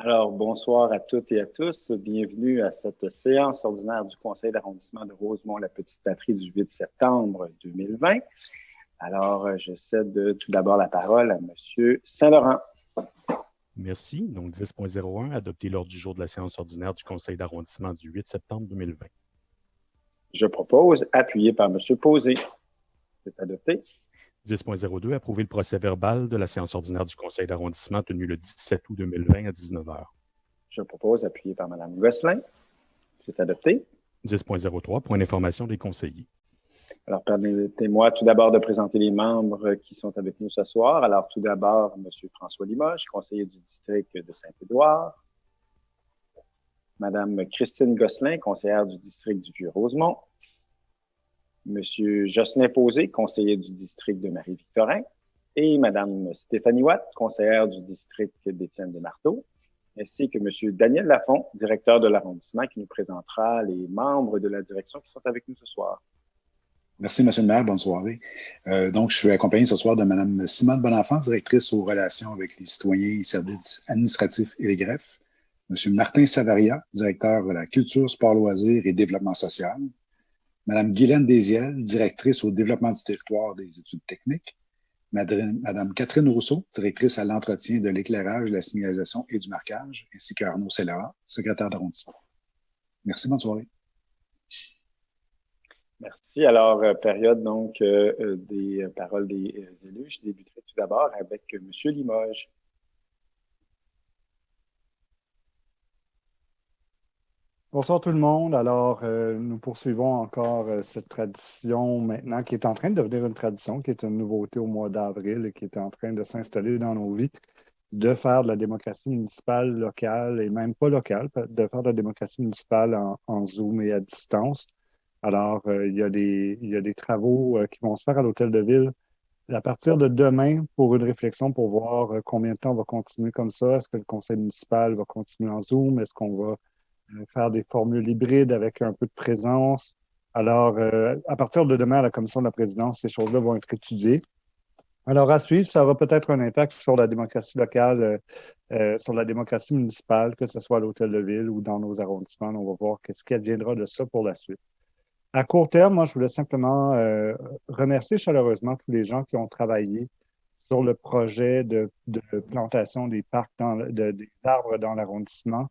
Alors, bonsoir à toutes et à tous. Bienvenue à cette séance ordinaire du Conseil d'arrondissement de Rosemont-la-Petite-Patrie du 8 septembre 2020. Alors, je cède tout d'abord la parole à M. Saint-Laurent. Merci. Donc, 10.01, adopter l'ordre du jour de la séance ordinaire du Conseil d'arrondissement du 8 septembre 2020. Je propose, appuyé par M. Posé. C'est adopté. 10.02, approuver le procès-verbal de la séance ordinaire du Conseil d'arrondissement tenue le 17 août 2020 à 19 h. Je propose, appuyé par Mme Gosselin. C'est adopté. 10.03, point d'information des conseillers. Alors, permettez-moi tout d'abord de présenter les membres qui sont avec nous ce soir. Alors, tout d'abord, M. François Limoges, conseiller du district de Saint-Édouard. Mme Christine Gosselin, conseillère du district du Vieux-Rosemont. M. Jocelyn Posé, conseiller du district de Marie-Victorin. Et Mme Stéphanie Watt, conseillère du district d'Étienne-des-Marteaux. Ainsi que M. Daniel Lafont, directeur de l'arrondissement, qui nous présentera les membres de la direction qui sont avec nous ce soir. Merci, M. le maire. Bonne soirée. Donc, je suis accompagné ce soir de Mme Simone Bonenfant, directrice aux relations avec les citoyens et services administratifs et les greffes. M. Martin Savaria, directeur de la culture, sport, loisirs et développement social. Mme Guylaine Desiel, directrice au développement du territoire des études techniques. Mme Catherine Rousseau, directrice à l'entretien de l'éclairage, de la signalisation et du marquage, ainsi qu'Arnaud Cellera, secrétaire d'arrondissement. Merci, bonne soirée. Merci. Alors, période donc des paroles des élus. Je débuterai tout d'abord avec M. Limoges. Bonsoir tout le monde. Alors, nous poursuivons encore cette tradition maintenant qui est en train de devenir une tradition, qui est une nouveauté au mois d'avril et qui est en train de s'installer dans nos vies, de faire de la démocratie municipale locale et même pas locale, de faire de la démocratie municipale en Zoom et à distance. Alors, il y a des travaux qui vont se faire à l'Hôtel de Ville à partir de demain pour une réflexion pour voir combien de temps on va continuer comme ça. Est-ce que le conseil municipal va continuer en Zoom? Est-ce qu'on va faire des formules hybrides avec un peu de présence? Alors, à partir de demain, à la commission de la présidence, ces choses-là vont être étudiées. Alors, à suivre, ça aura peut-être un impact sur la démocratie locale, sur la démocratie municipale, que ce soit à l'Hôtel de Ville ou dans nos arrondissements. On va voir ce qui adviendra de ça pour la suite. À court terme, moi, je voulais simplement remercier chaleureusement tous les gens qui ont travaillé sur le projet de plantation des parcs, des arbres dans l'arrondissement.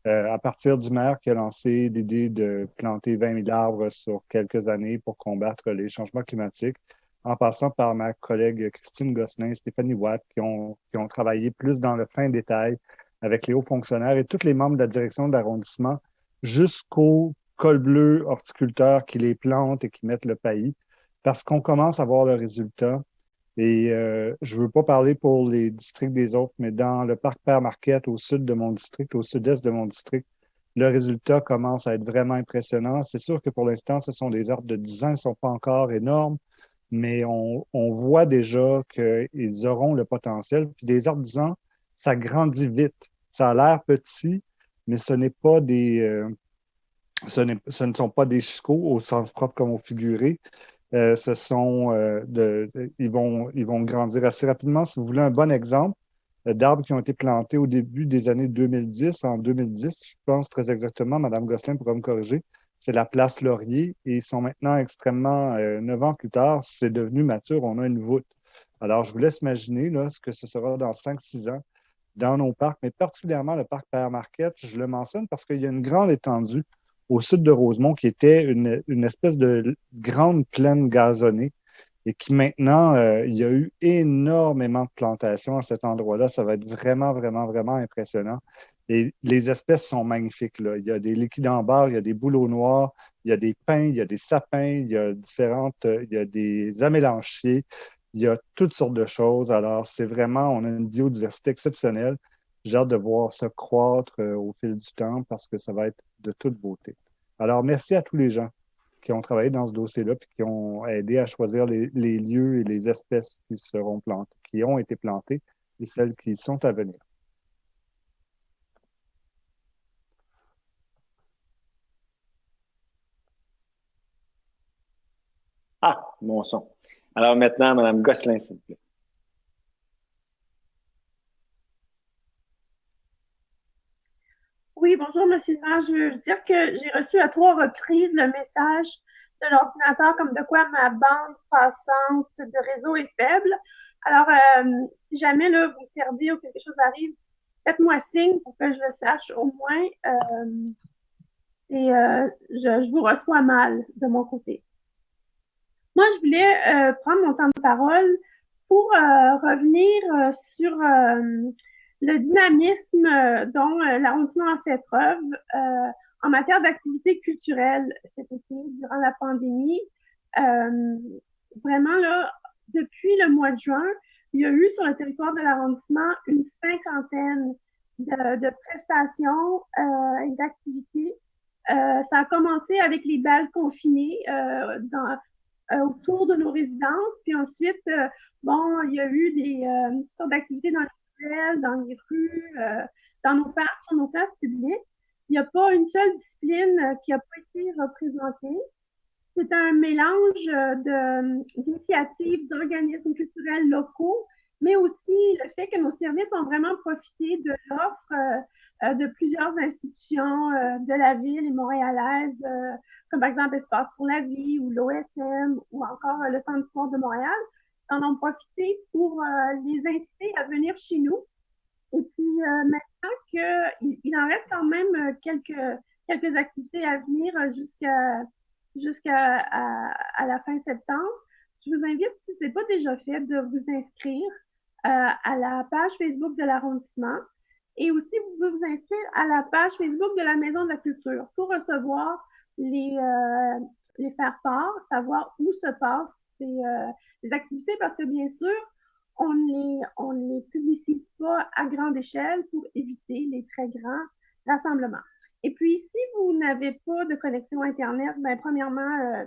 À partir du maire qui a lancé l'idée de planter 20 000 arbres sur quelques années pour combattre les changements climatiques, en passant par ma collègue Christine Gosselin, Stéphanie Watt, qui ont travaillé plus dans le fin détail avec les hauts fonctionnaires et tous les membres de la direction de l'arrondissement, jusqu'aux cols bleus horticulteurs qui les plantent et qui mettent le paillis, parce qu'on commence à voir le résultat. Et je ne veux pas parler pour les districts des autres, mais dans le parc Père-Marquette, au sud de mon district, au sud-est de mon district, le résultat commence à être vraiment impressionnant. C'est sûr que pour l'instant, ce sont des arbres de 10 ans, ils ne sont pas encore énormes, mais on voit déjà qu'ils auront le potentiel. Puis des arbres de 10 ans, ça grandit vite. Ça a l'air petit, mais ce n'est pas ce ne sont pas des chicots au sens propre comme au figuré. Ils vont grandir assez rapidement. Si vous voulez un bon exemple d'arbres qui ont été plantés au début des années 2010, en 2010, je pense très exactement, Mme Gosselin pourra me corriger, c'est la place Laurier et ils sont maintenant extrêmement, 9 ans plus tard, c'est devenu mature, on a une voûte. Alors, je vous laisse imaginer là, ce que ce sera dans 5-6 ans dans nos parcs, mais particulièrement le parc Père-Marquette, je le mentionne parce qu'il y a une grande étendue au sud de Rosemont, qui était une espèce de grande plaine gazonnée et qui maintenant, il y a eu énormément de plantations à cet endroit-là. Ça va être vraiment, vraiment, vraiment impressionnant. Et les espèces sont magnifiques, là. Il y a des liquidambares, il y a des bouleaux noirs, il y a des pins, il y a des sapins, il y a des amélanchiers, il y a toutes sortes de choses. Alors, c'est vraiment, on a une biodiversité exceptionnelle. J'ai hâte de voir ça croître au fil du temps parce que ça va être de toute beauté. Alors, merci à tous les gens qui ont travaillé dans ce dossier-là et qui ont aidé à choisir les lieux et les espèces qui seront plantées, qui ont été plantées et celles qui sont à venir. Ah, mon son. Alors maintenant, Mme Gosselin, s'il vous plaît. Oui, bonjour, monsieur le maire. Je veux dire que j'ai reçu à 3 reprises le message de l'ordinateur comme de quoi ma bande passante de réseau est faible. Alors, si jamais là, vous perdez ou quelque chose arrive, faites-moi signe pour que je le sache au moins. Je vous reçois mal de mon côté. Moi, je voulais prendre mon temps de parole pour revenir sur le dynamisme dont l'arrondissement a fait preuve en matière d'activités culturelles cet été, durant la pandémie. Vraiment, là, depuis le mois de juin, il y a eu sur le territoire de l'arrondissement une 50aine de prestations et d'activités. Ça a commencé avec les balles confinées autour de nos résidences, puis ensuite, il y a eu des sortes d'activités dans les ruelles, dans les rues, dans nos parcs, sur nos places publiques. Il n'y a pas une seule discipline qui n'a pas été représentée. C'est un mélange d'initiatives, d'organismes culturels locaux, mais aussi le fait que nos services ont vraiment profité de l'offre de plusieurs institutions de la ville et montréalaise, comme par exemple Espace pour la vie ou l'OSM ou encore le Centre du sport de Montréal, en ont profité pour les inciter à venir chez nous. Et puis maintenant qu'il en reste quand même quelques activités à venir jusqu'à la fin septembre, je vous invite, si ce n'est pas déjà fait, de vous inscrire à la page Facebook de l'arrondissement. Et aussi, vous pouvez vous inscrire à la page Facebook de la Maison de la Culture pour recevoir les faire-part, savoir où se passent ces activités, parce que bien sûr, on les publicise pas à grande échelle pour éviter les très grands rassemblements. Et puis, si vous n'avez pas de connexion Internet, premièrement,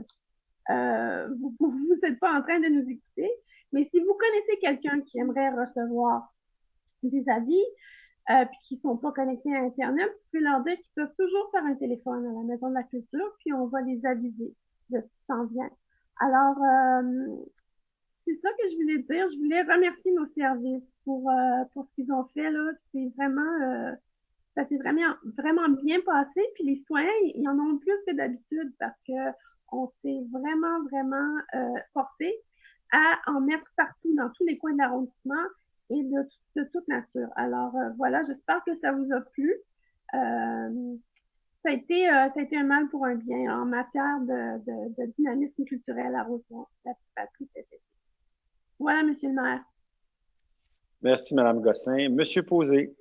vous n'êtes pas en train de nous écouter, mais si vous connaissez quelqu'un qui aimerait recevoir des avis, puis qui ne sont pas connectés à Internet, vous pouvez leur dire qu'ils peuvent toujours faire un téléphone à la Maison de la Culture, puis on va les aviser de ce qui s'en vient. Alors, c'est ça que je voulais dire. Je voulais remercier nos services pour ce qu'ils ont fait, là. C'est vraiment, ça s'est vraiment bien passé. Puis les citoyens, ils en ont plus que d'habitude parce qu'on s'est vraiment forcé à en mettre partout, dans tous les coins de l'arrondissement et de toute nature. Alors, voilà, j'espère que ça vous a plu. Ça a été un mal pour un bien en matière de dynamisme culturel à Rosemont, la petite patrie cet été. Voilà, monsieur le maire. Merci, Mme Gosselin. Monsieur Posé.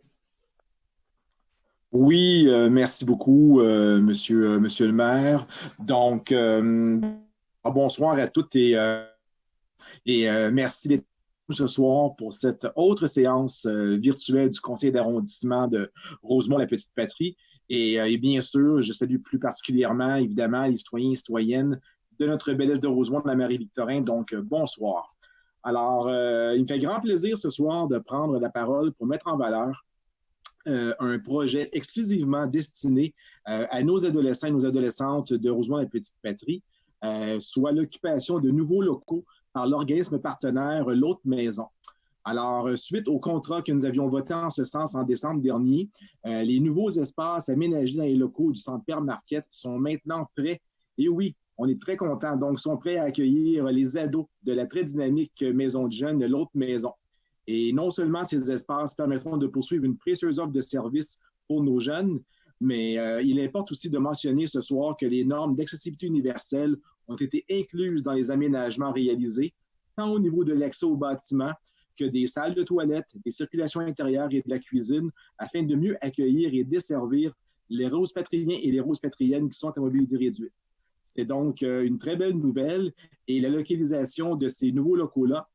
Oui, merci beaucoup, monsieur le maire. Donc, bonsoir à toutes et merci d'être là ce soir pour cette autre séance virtuelle du conseil d'arrondissement de Rosemont-la-Petite-Patrie. Et bien sûr, je salue plus particulièrement, évidemment, les citoyens et citoyennes de notre belle île de Rosemont, de la Marie-Victorin. Donc, bonsoir. Alors, il me fait grand plaisir ce soir de prendre la parole pour mettre en valeur un projet exclusivement destiné à nos adolescents et nos adolescentes de Rosemont-la-Petite-Patrie, soit l'occupation de nouveaux locaux par l'organisme partenaire L'Autre Maison. Alors, suite au contrat que nous avions voté en ce sens en décembre dernier, les nouveaux espaces aménagés dans les locaux du Centre Père Marquette sont maintenant prêts. Et oui, on est très contents. Donc, sont prêts à accueillir les ados de la très dynamique maison de jeunes, L'Autre Maison. Et non seulement ces espaces permettront de poursuivre une précieuse offre de services pour nos jeunes, mais il importe aussi de mentionner ce soir que les normes d'accessibilité universelle ont été incluses dans les aménagements réalisés, tant au niveau de l'accès au bâtiment que des salles de toilettes, des circulations intérieures et de la cuisine, afin de mieux accueillir et desservir les Rose-Patriens et les Rose-Patriennes qui sont à mobilité réduite. C'est donc une très belle nouvelle et la localisation de ces nouveaux locaux-là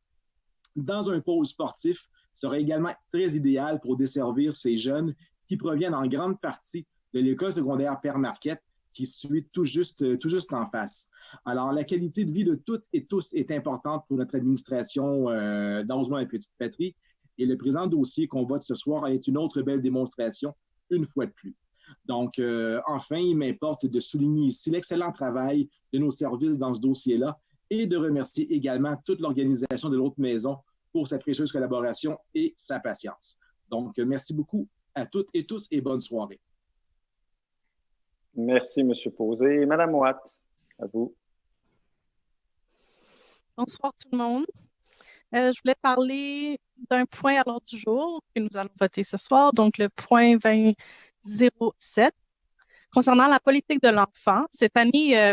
dans un pôle sportif serait également très idéal pour desservir ces jeunes qui proviennent en grande partie de l'école secondaire Père Marquette qui se situe tout juste en face. Alors, la qualité de vie de toutes et tous est importante pour notre administration dans Rosemont-la-Petite-Patrie et le présent dossier qu'on vote ce soir est une autre belle démonstration, une fois de plus. Donc, enfin, il m'importe de souligner ici l'excellent travail de nos services dans ce dossier-là et de remercier également toute l'organisation de l'Autre Maison pour sa précieuse collaboration et sa patience. Donc, merci beaucoup à toutes et tous et bonne soirée. Merci, M. Posé. Madame Watt, à vous. Bonsoir tout le monde. Je voulais parler d'un point à l'ordre du jour que nous allons voter ce soir, donc le point 2007, concernant la politique de l'enfant. Cette année,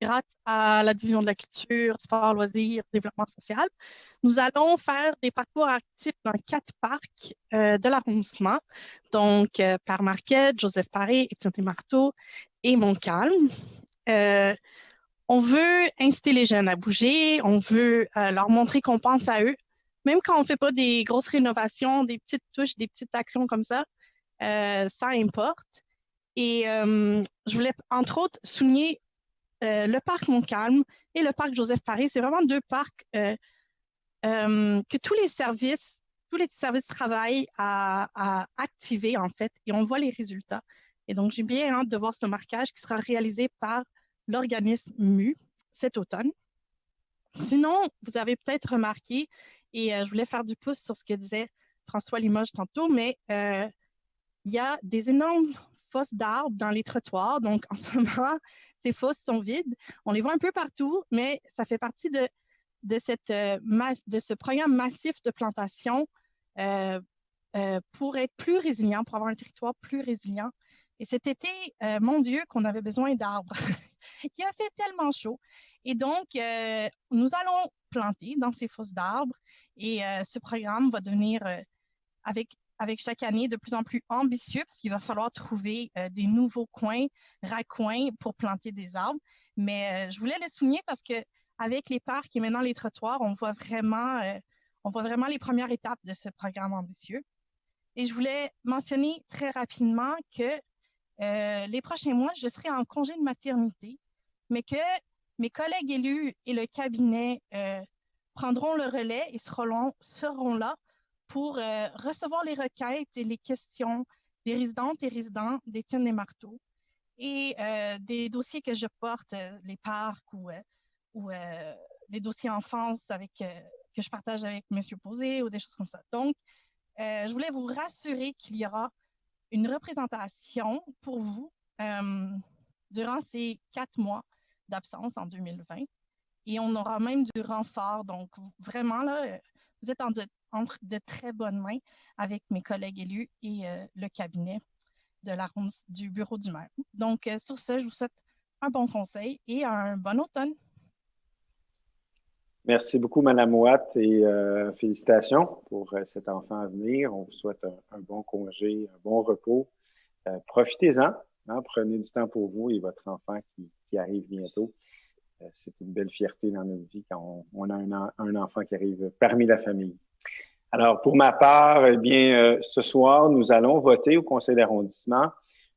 grâce à la division de la culture, sport, loisirs, développement social, nous allons faire des parcours actifs dans 4 parcs de l'arrondissement, donc Père Marquette, Joseph Paré, Étienne Desmarteaux et Montcalm. On veut inciter les jeunes à bouger, on veut leur montrer qu'on pense à eux, même quand on ne fait pas des grosses rénovations, des petites touches, des petites actions comme ça importe. Et je voulais, entre autres, souligner le parc Montcalm et le parc Joseph Paré. C'est vraiment 2 parcs que tous les services travaillent à activer, en fait, et on voit les résultats. Et donc, j'ai bien hâte de voir ce marquage qui sera réalisé par l'organisme MU cet automne. Sinon, vous avez peut-être remarqué, et je voulais faire du pouce sur ce que disait François Limoges tantôt, mais il y a des énormes fosses d'arbres dans les trottoirs. Donc, en ce moment, ces fosses sont vides. On les voit un peu partout, mais ça fait partie de ce programme massif de plantation pour être plus résilient, pour avoir un territoire plus résilient. Et cet été, mon Dieu, qu'on avait besoin d'arbres. Il a fait tellement chaud. Et donc, nous allons planter dans ces fosses d'arbres et ce programme va devenir, avec chaque année, de plus en plus ambitieux parce qu'il va falloir trouver des nouveaux raccoins pour planter des arbres. Mais je voulais le souligner parce qu'avec les parcs et maintenant les trottoirs, on voit vraiment les premières étapes de ce programme ambitieux. Et je voulais mentionner très rapidement que les prochains mois, je serai en congé de maternité, mais que mes collègues élus et le cabinet prendront le relais et seront là pour recevoir les requêtes et les questions des résidentes et résidents d'Étienne Desmarteaux et des dossiers que je porte, les parcs ou les dossiers enfance que je partage avec M. Posé ou des choses comme ça. Donc, je voulais vous rassurer qu'il y aura une représentation pour vous durant ces 4 mois d'absence en 2020. Et on aura même du renfort. Donc, vraiment, là, vous êtes entre de très bonnes mains avec mes collègues élus et le cabinet du bureau du maire. Donc, sur ce, je vous souhaite un bon conseil et un bon automne. Merci beaucoup, Mme Watt, et félicitations pour cet enfant à venir. On vous souhaite un bon congé, un bon repos. Profitez-en, hein, prenez du temps pour vous et votre enfant qui arrive bientôt. C'est une belle fierté dans notre vie quand on a un enfant qui arrive parmi la famille. Alors, pour ma part, eh bien, ce soir, nous allons voter au conseil d'arrondissement.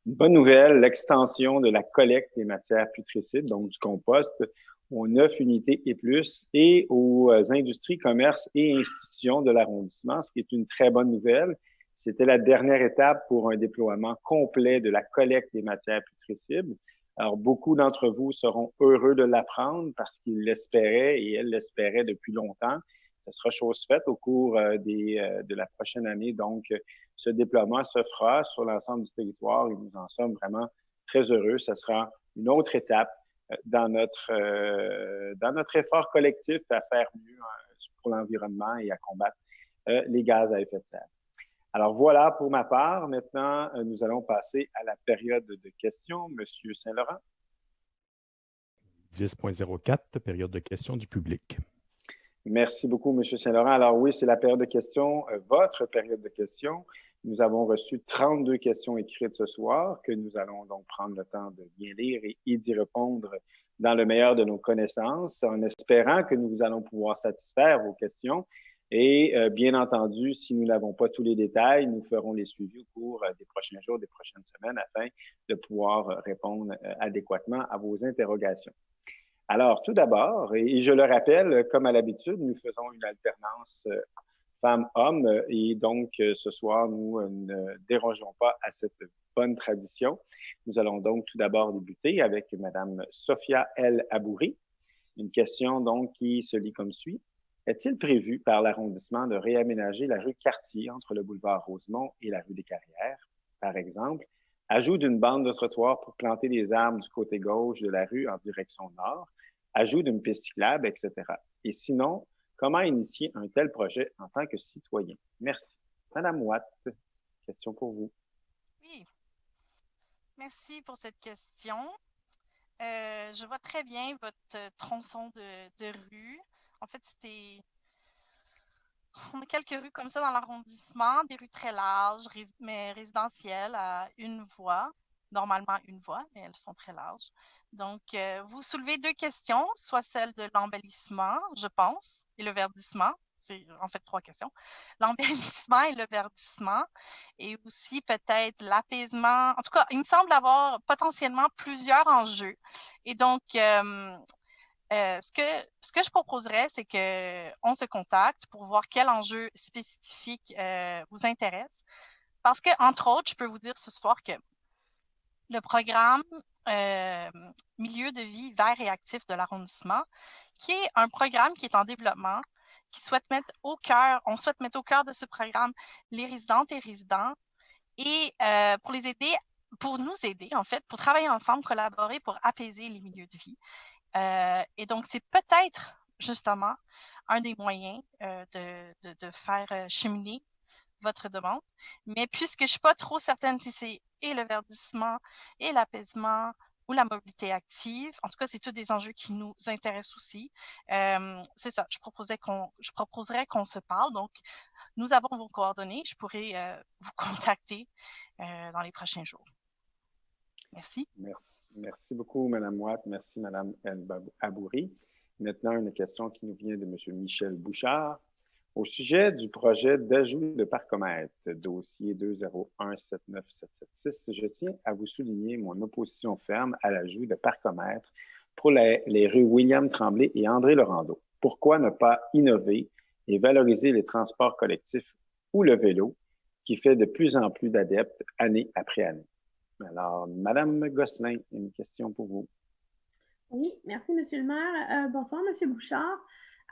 Une bonne nouvelle, l'extension de la collecte des matières putricides, donc du compost, aux 9 unités et plus, et aux industries, commerces et institutions de l'arrondissement, ce qui est une très bonne nouvelle. C'était la dernière étape pour un déploiement complet de la collecte des matières putricides. Alors, beaucoup d'entre vous seront heureux de l'apprendre parce qu'ils l'espéraient et elles l'espéraient depuis longtemps. Ce sera chose faite au cours de la prochaine année. Donc, ce déploiement se fera sur l'ensemble du territoire et nous en sommes vraiment très heureux. Ce sera une autre étape dans notre effort collectif à faire mieux pour l'environnement et à combattre les gaz à effet de serre. Alors voilà pour ma part. Maintenant, nous allons passer à la période de questions. Monsieur Saint-Laurent. 10.04, période de questions du public. Merci beaucoup, Monsieur Saint-Laurent. Alors oui, c'est la période de questions, votre période de questions. Nous avons reçu 32 questions écrites ce soir que nous allons donc prendre le temps de bien lire et d'y répondre dans le meilleur de nos connaissances, en espérant que nous allons pouvoir satisfaire vos questions. Et bien entendu, si nous n'avons pas tous les détails, nous ferons les suivis au cours des prochains jours, des prochaines semaines, afin de pouvoir répondre adéquatement à vos interrogations. Alors, tout d'abord, et je le rappelle, comme à l'habitude, nous faisons une alternance femmes-hommes et donc ce soir, nous ne dérogeons pas à cette bonne tradition. Nous allons donc tout d'abord débuter avec Mme Sophia El Abouri. Une question donc qui se lit comme suit. Est-il prévu par l'arrondissement de réaménager la rue Cartier entre le boulevard Rosemont et la rue des Carrières, par exemple, ajout d'une bande de trottoir pour planter des arbres du côté gauche de la rue en direction nord, ajout d'une piste cyclable, etc. Et sinon, comment initier un tel projet en tant que citoyen? Merci. Madame Watt, question pour vous. Oui, merci pour cette question. Je vois très bien votre tronçon de rue. En fait, on a quelques rues comme ça dans l'arrondissement, des rues très larges, mais résidentielles à une voie. Normalement une voie, mais elles sont très larges. Donc, vous soulevez deux questions, soit celle de l'embellissement, je pense, et le verdissement. C'est en fait trois questions. L'embellissement et le verdissement, et aussi peut-être l'apaisement. En tout cas, il me semble avoir potentiellement plusieurs enjeux. Et donc, ce que je proposerais, c'est qu'on se contacte pour voir quel enjeu spécifique vous intéresse. Parce que, entre autres, je peux vous dire ce soir que le programme Milieu de vie vert et actif de l'arrondissement, qui est un programme qui est en développement, on souhaite mettre au cœur de ce programme les résidentes et résidents et pour nous aider, en fait, pour travailler ensemble, collaborer pour apaiser les milieux de vie. Et donc, c'est peut-être justement un des moyens de faire cheminer votre demande. Mais puisque je ne suis pas trop certaine si c'est et le verdissement et l'apaisement ou la mobilité active, en tout cas, c'est tous des enjeux qui nous intéressent aussi. C'est ça, je proposerais qu'on se parle. Donc, nous avons vos coordonnées. Je pourrais vous contacter dans les prochains jours. Merci. Merci beaucoup, Mme Watt. Merci, Mme El-Abouri. Maintenant, une question qui nous vient de M. Michel Bouchard. Au sujet du projet d'ajout de parcomètre, dossier 201-79776, je tiens à vous souligner mon opposition ferme à l'ajout de parcomètre pour les rues William Tremblay et André Laurando. Pourquoi ne pas innover et valoriser les transports collectifs ou le vélo, qui fait de plus en plus d'adeptes année après année? Alors, Madame Gosselin, une question pour vous. Oui, merci, Monsieur le maire. Bonsoir, Monsieur Bouchard.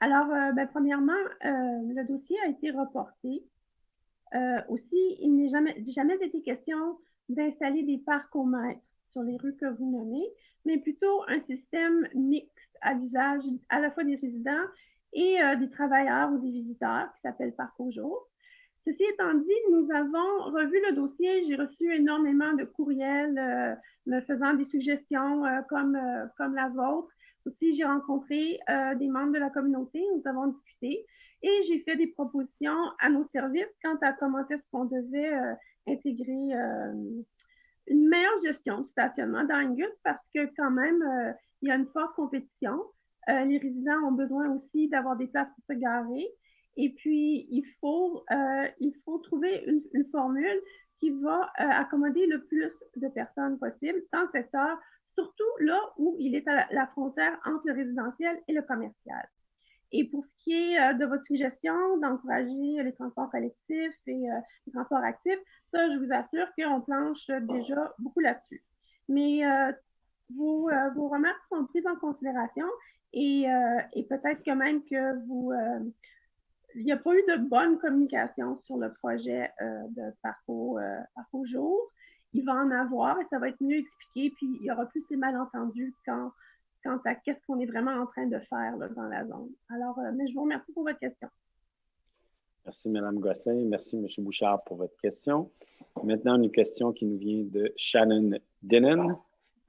Alors, premièrement, le dossier a été reporté. Aussi, il n'est jamais été question d'installer des parcomètres sur les rues que vous nommez, mais plutôt un système mixte à l'usage à la fois des résidents et des travailleurs ou des visiteurs qui s'appelle Parc au jour. Ceci étant dit, nous avons revu le dossier. J'ai reçu énormément de courriels me faisant des suggestions comme la vôtre. Aussi, j'ai rencontré des membres de la communauté. Nous avons discuté et j'ai fait des propositions à nos services quant à comment est-ce qu'on devait intégrer une meilleure gestion du stationnement dans Angus parce que quand même, il y a une forte compétition. Les résidents ont besoin aussi d'avoir des places pour se garer. Et puis, il faut trouver une formule qui va accommoder le plus de personnes possible dans le secteur, surtout là où il est à la frontière entre le résidentiel et le commercial. Et pour ce qui est de votre suggestion d'encourager les transports collectifs et les transports actifs, ça, je vous assure qu'on planche déjà beaucoup là-dessus. Mais vos remarques sont prises en considération et peut-être que même que il n'y a pas eu de bonne communication sur le projet de parcours jour. Il va en avoir et ça va être mieux expliqué, puis il y aura plus ces malentendus quant à qu'est-ce qu'on est vraiment en train de faire là, dans la zone. Alors, mais je vous remercie pour votre question. Merci, Mme Gosselin. Merci, M. Bouchard, pour votre question. Maintenant, une question qui nous vient de Shannon Denon.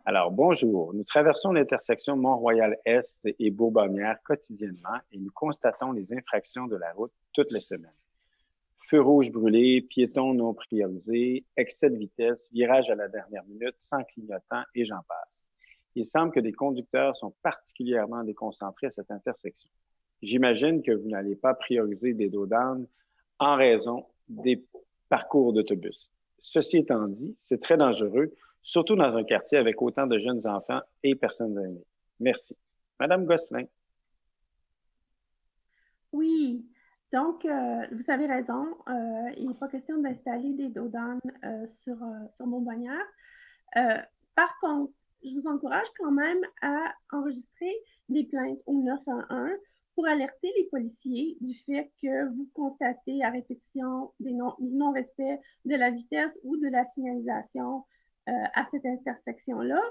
Alors, bonjour. Nous traversons l'intersection Mont-Royal-Est et Beaubonnière quotidiennement et nous constatons les infractions de la route toutes les semaines. Feux rouges brûlés, piétons non priorisés, excès de vitesse, virage à la dernière minute, sans clignotant et j'en passe. Il semble que des conducteurs sont particulièrement déconcentrés à cette intersection. J'imagine que vous n'allez pas prioriser des dos d'âne en raison des parcours d'autobus. Ceci étant dit, c'est très dangereux, surtout dans un quartier avec autant de jeunes enfants et personnes aînées. Merci. Madame Gosselin. Oui, donc, vous avez raison. Il n'est pas question d'installer des dos d'âne sur Beaubonnière. Par contre, je vous encourage quand même à enregistrer des plaintes au 911 pour alerter les policiers du fait que vous constatez à répétition des non-respect de la vitesse ou de la signalisation à cette intersection-là.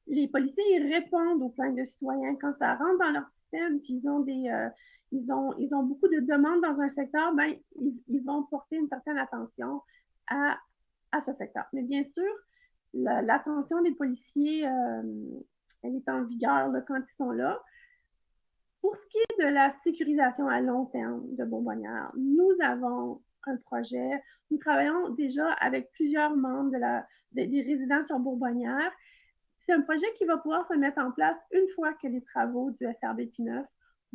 Les policiers ils répondent aux plaintes de citoyens quand ça rentre dans leur système, puis ils ont beaucoup de demandes dans un secteur, ben, ils vont porter une certaine attention à ce secteur. Mais bien sûr, l'attention des policiers, elle est en vigueur là, quand ils sont là. Pour ce qui est de la sécurisation à long terme de Bourbonnières, nous avons un projet. Nous travaillons déjà avec plusieurs membres des résidents sur Bourbonnières. C'est un projet qui va pouvoir se mettre en place une fois que les travaux du SRB P9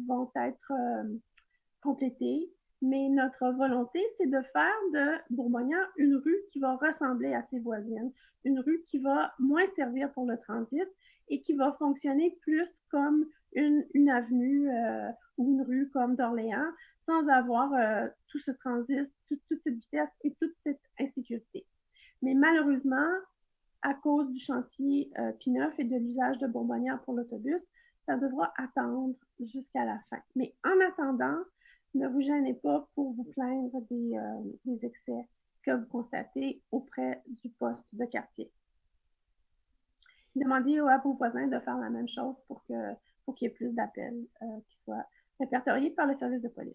vont être complétés. Mais notre volonté, c'est de faire de Bourbonnières une rue qui va ressembler à ses voisines, une rue qui va moins servir pour le transit et qui va fonctionner plus comme une avenue ou une rue comme d'Orléans, sans avoir tout ce transit, toute cette vitesse et toute cette insécurité. Mais malheureusement, à cause du chantier P9 et de l'usage de Bourbonnières pour l'autobus, ça devra attendre jusqu'à la fin. Mais en attendant, ne vous gênez pas pour vous plaindre des excès que vous constatez auprès du poste de quartier. Demandez à vos voisins de faire la même chose pour qu'il y ait plus d'appels qui soient répertoriés par le service de police.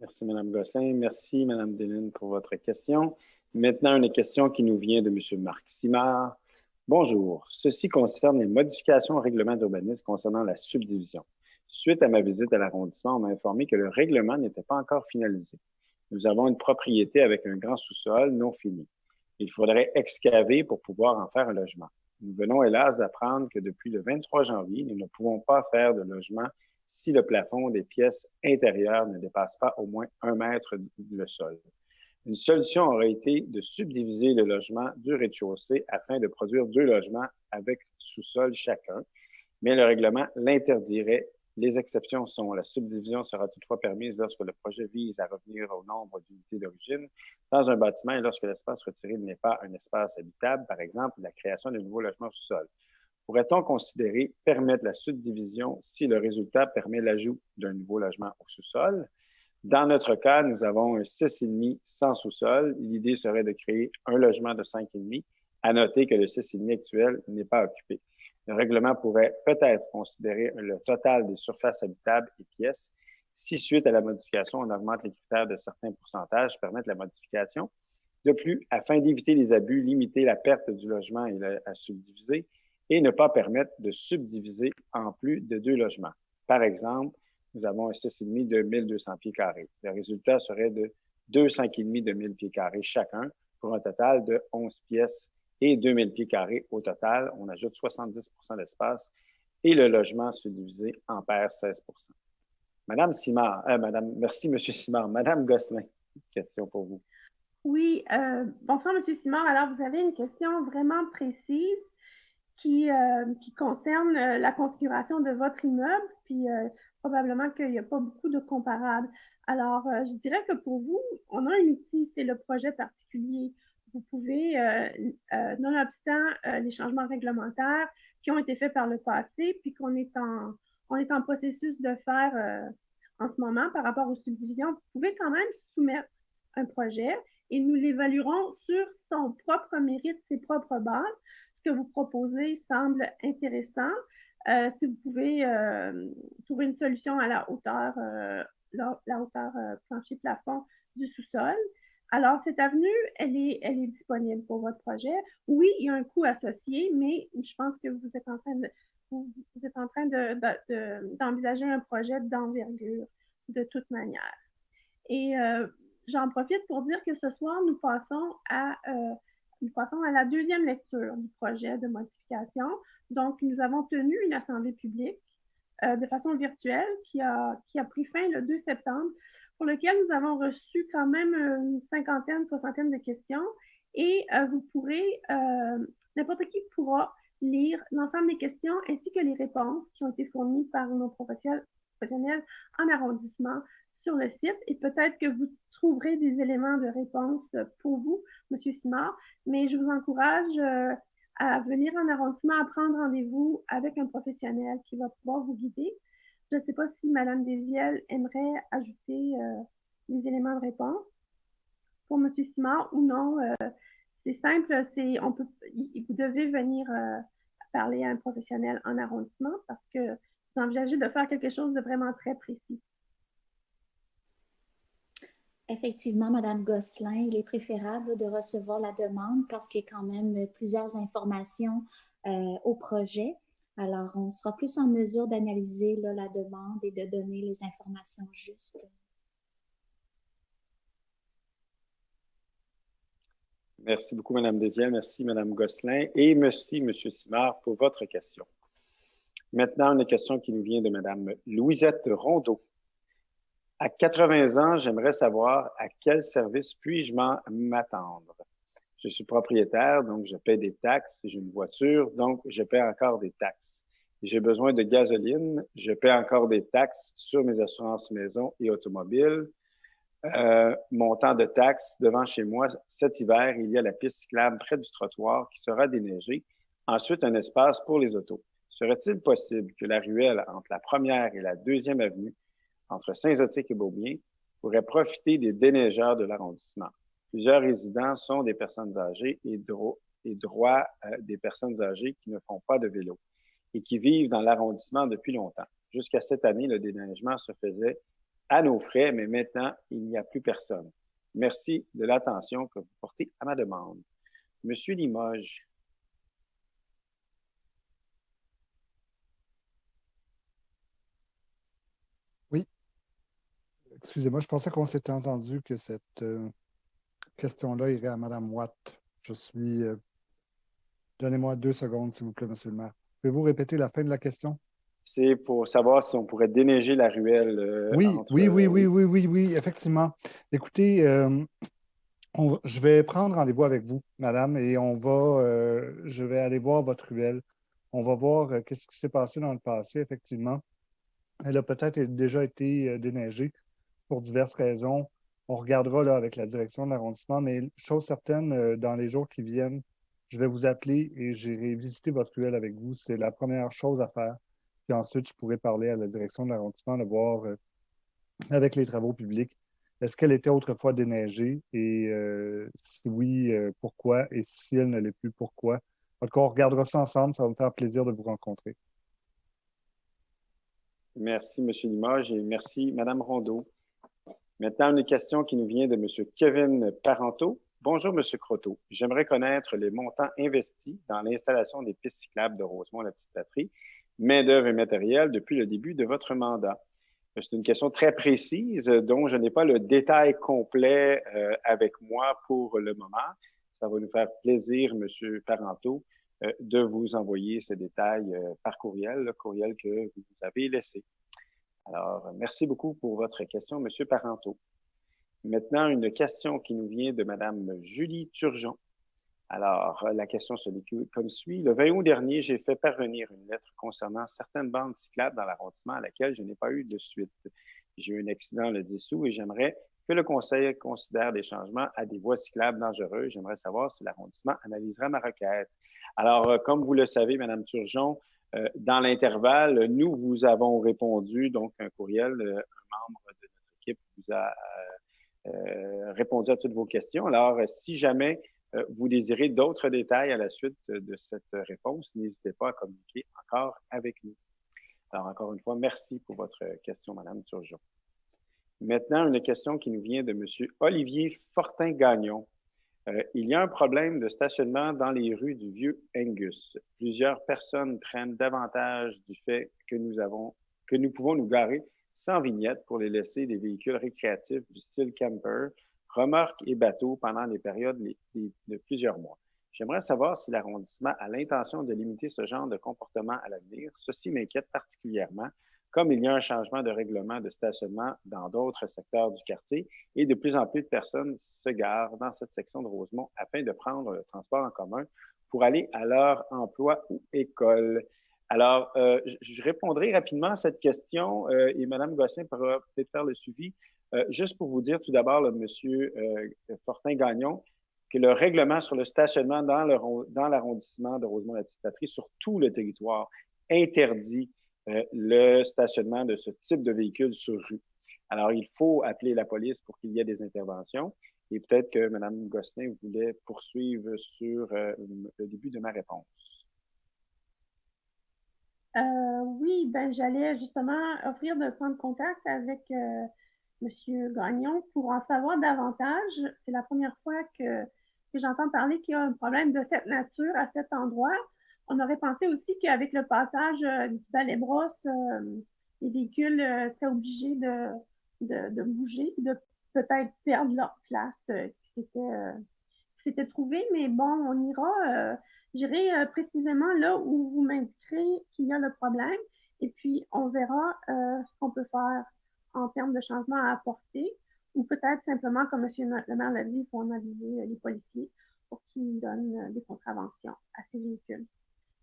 Merci, Mme Gosselin. Merci, Mme Deline, pour votre question. Maintenant, une question qui nous vient de M. Marc Simard. Bonjour. Ceci concerne les modifications au règlement d'urbanisme concernant la subdivision. Suite à ma visite à l'arrondissement, on m'a informé que le règlement n'était pas encore finalisé. Nous avons une propriété avec un grand sous-sol non fini. Il faudrait excaver pour pouvoir en faire un logement. Nous venons hélas d'apprendre que depuis le 23 janvier, nous ne pouvons pas faire de logement si le plafond des pièces intérieures ne dépasse pas au moins 1 mètre le sol. Une solution aurait été de subdiviser le logement du rez-de-chaussée afin de produire 2 logements avec sous-sol chacun, mais le règlement l'interdirait. Les exceptions sont la subdivision sera toutefois permise lorsque le projet vise à revenir au nombre d'unités d'origine dans un bâtiment et lorsque l'espace retiré n'est pas un espace habitable, par exemple la création de nouveaux logements sous-sol. Pourrait-on considérer permettre la subdivision si le résultat permet l'ajout d'un nouveau logement au sous-sol? Dans notre cas, nous avons un 6,5 sans sous-sol. L'idée serait de créer un logement de 5,5. À noter que le 6,5 actuel n'est pas occupé. Le règlement pourrait peut-être considérer le total des surfaces habitables et pièces. Si, suite à la modification, on augmente les critères de certains pourcentages, permettre la modification. De plus, afin d'éviter les abus, limiter la perte du logement et à subdiviser et ne pas permettre de subdiviser en plus de 2 logements. Par exemple, nous avons un 6,5 de 1200 pieds carrés. Le résultat serait de 2 5,5 de 1000 pieds carrés chacun pour un total de 11 pièces et 2000 pieds carrés au total. On ajoute 70 d'espace et le logement subdivisé en perd 16 Madame Simard, merci, M. Simard. Madame Gosselin, question pour vous. Oui, bonsoir, M. Simard. Alors, vous avez une question vraiment précise qui concerne la configuration de votre immeuble, puis probablement qu'il n'y a pas beaucoup de comparables. Alors, je dirais que pour vous, on a un outil, c'est le projet particulier. Vous pouvez, nonobstant les changements réglementaires qui ont été faits par le passé, puis qu'on est en processus de faire en ce moment par rapport aux subdivisions, vous pouvez quand même soumettre un projet et nous l'évaluerons sur son propre mérite, ses propres bases. Ce que vous proposez semble intéressant. Si vous pouvez trouver une solution à la hauteur plancher-plafond du sous-sol. Alors, cette avenue, elle est disponible pour votre projet. Oui, il y a un coût associé, mais je pense que vous êtes en train d'envisager un projet d'envergure de toute manière. Et j'en profite pour dire que ce soir, nous passons à la 2e lecture du projet de modification. Donc, nous avons tenu une assemblée publique de façon virtuelle qui a pris fin le 2 septembre, pour lequel nous avons reçu quand même une 50aine, 60aine de questions. Et vous pourrez, n'importe qui pourra lire l'ensemble des questions ainsi que les réponses qui ont été fournies par nos professionnels en arrondissement sur le site. Et peut-être que vous trouverez des éléments de réponse pour vous, M. Simard, mais je vous encourage à venir en arrondissement, à prendre rendez-vous avec un professionnel qui va pouvoir vous guider. Je ne sais pas si Mme Désiel aimerait ajouter des éléments de réponse pour M. Simard ou non. c'est simple, vous devez venir parler à un professionnel en arrondissement parce que vous envisagez de faire quelque chose de vraiment très précis. Effectivement, Madame Gosselin, il est préférable de recevoir la demande parce qu'il y a quand même plusieurs informations au projet. Alors, on sera plus en mesure d'analyser la demande et de donner les informations justes. Merci beaucoup, Mme Désiel. Merci, Mme Gosselin. Et merci, M. Simard, pour votre question. Maintenant, une question qui nous vient de Mme Louisette Rondeau. À 80 ans, j'aimerais savoir à quel service puis-je m'attendre. Je suis propriétaire, donc je paie des taxes. J'ai une voiture, donc je paie encore des taxes. J'ai besoin de gasoline, je paie encore des taxes sur mes assurances maison et automobiles. Montant de taxes devant chez moi, cet hiver, il y a la piste cyclable près du trottoir qui sera déneigée. Ensuite, un espace pour les autos. Serait-il possible que la ruelle entre la première et la deuxième avenue, entre Saint-Zotique et Beaubien, pourrait profiter des déneigeurs de l'arrondissement? Plusieurs résidents sont des personnes âgées et droit des personnes âgées qui ne font pas de vélo et qui vivent dans l'arrondissement depuis longtemps. Jusqu'à cette année, le déneigement se faisait à nos frais, mais maintenant, il n'y a plus personne. Merci de l'attention que vous portez à ma demande. Monsieur Limoges. Oui. Excusez-moi, je pensais qu'on s'était entendu que cette question-là irait à Mme Watt. Je suis... Donnez-moi 2 secondes, s'il vous plaît, Monsieur le maire. Pouvez-vous répéter la fin de la question? C'est pour savoir si on pourrait déneiger la ruelle. Oui, effectivement. Écoutez, je vais prendre rendez-vous avec vous, madame, et je vais aller voir votre ruelle. On va voir qu'est-ce qui s'est passé dans le passé, effectivement. Elle a peut-être déjà été déneigée pour diverses raisons. On regardera là avec la direction de l'arrondissement, mais chose certaine, dans les jours qui viennent, je vais vous appeler et j'irai visiter votre ruelle avec vous. C'est la première chose à faire. Puis ensuite, je pourrais parler à la direction de l'arrondissement, de voir avec les travaux publics, est-ce qu'elle était autrefois déneigée et si oui, pourquoi? Et si elle ne l'est plus, pourquoi? En tout cas, on regardera ça ensemble. Ça va me faire plaisir de vous rencontrer. Merci, M. Limoges, et merci, Mme Rondeau. Maintenant, une question qui nous vient de M. Kevin Parenteau. Bonjour, M. Croteau. J'aimerais connaître les montants investis dans l'installation des pistes cyclables de Rosemont-la-Petite-Patrie, main-d'œuvre et matériel depuis le début de votre mandat. C'est une question très précise dont je n'ai pas le détail complet avec moi pour le moment. Ça va nous faire plaisir, M. Parenteau, de vous envoyer ces détails par courriel, le courriel que vous avez laissé. Alors, merci beaucoup pour votre question, M. Parenteau. Maintenant, une question qui nous vient de Mme Julie Turgeon. Alors, la question se lit comme suit. Le 20 août dernier, j'ai fait parvenir une lettre concernant certaines bandes cyclables dans l'arrondissement à laquelle je n'ai pas eu de suite. J'ai eu un accident le 10 août et j'aimerais que le Conseil considère des changements à des voies cyclables dangereuses. J'aimerais savoir si l'arrondissement analysera ma requête. Alors, comme vous le savez, Mme Turgeon, dans l'intervalle, nous vous avons répondu, donc un courriel, un membre de notre équipe vous a répondu à toutes vos questions. Alors, si jamais vous désirez d'autres détails à la suite de cette réponse, n'hésitez pas à communiquer encore avec nous. Alors, encore une fois, merci pour votre question, Mme Turgeon. Maintenant, une question qui nous vient de M. Olivier Fortin-Gagnon. Il y a un problème de stationnement dans les rues du Vieux-Angus. Plusieurs personnes prennent davantage du fait que nous pouvons nous garer sans vignette pour les laisser des véhicules récréatifs du style camper, remorques et bateaux pendant des périodes de plusieurs mois. J'aimerais savoir si l'arrondissement a l'intention de limiter ce genre de comportement à l'avenir. Ceci m'inquiète particulièrement, comme il y a un changement de règlement de stationnement dans d'autres secteurs du quartier et de plus en plus de personnes se garent dans cette section de Rosemont afin de prendre le transport en commun pour aller à leur emploi ou école. Alors, je répondrai rapidement à cette question et Mme Gosselin pourra peut-être faire le suivi. Juste pour vous dire tout d'abord, M. Fortin-Gagnon, que le règlement sur le stationnement dans l'arrondissement de Rosemont-la-Petite-Patrie sur tout le territoire interdit le stationnement de ce type de véhicule sur rue. Alors, il faut appeler la police pour qu'il y ait des interventions. Et peut-être que Mme Gosselin voulait poursuivre sur le début de ma réponse. Oui, ben j'allais justement offrir de prendre contact avec M. Gagnon pour en savoir davantage. C'est la première fois que j'entends parler qu'il y a un problème de cette nature à cet endroit. On aurait pensé aussi qu'avec le passage du balai-brosse, les véhicules seraient obligés de bouger, de peut-être perdre leur place qui s'était trouvée. Mais bon, on ira. J'irai précisément là où vous m'indiquerez qu'il y a le problème et puis on verra ce qu'on peut faire en termes de changements à apporter ou peut-être simplement, comme M. le maire l'a dit, il faut en aviser les policiers pour qu'ils donnent des contraventions à ces véhicules.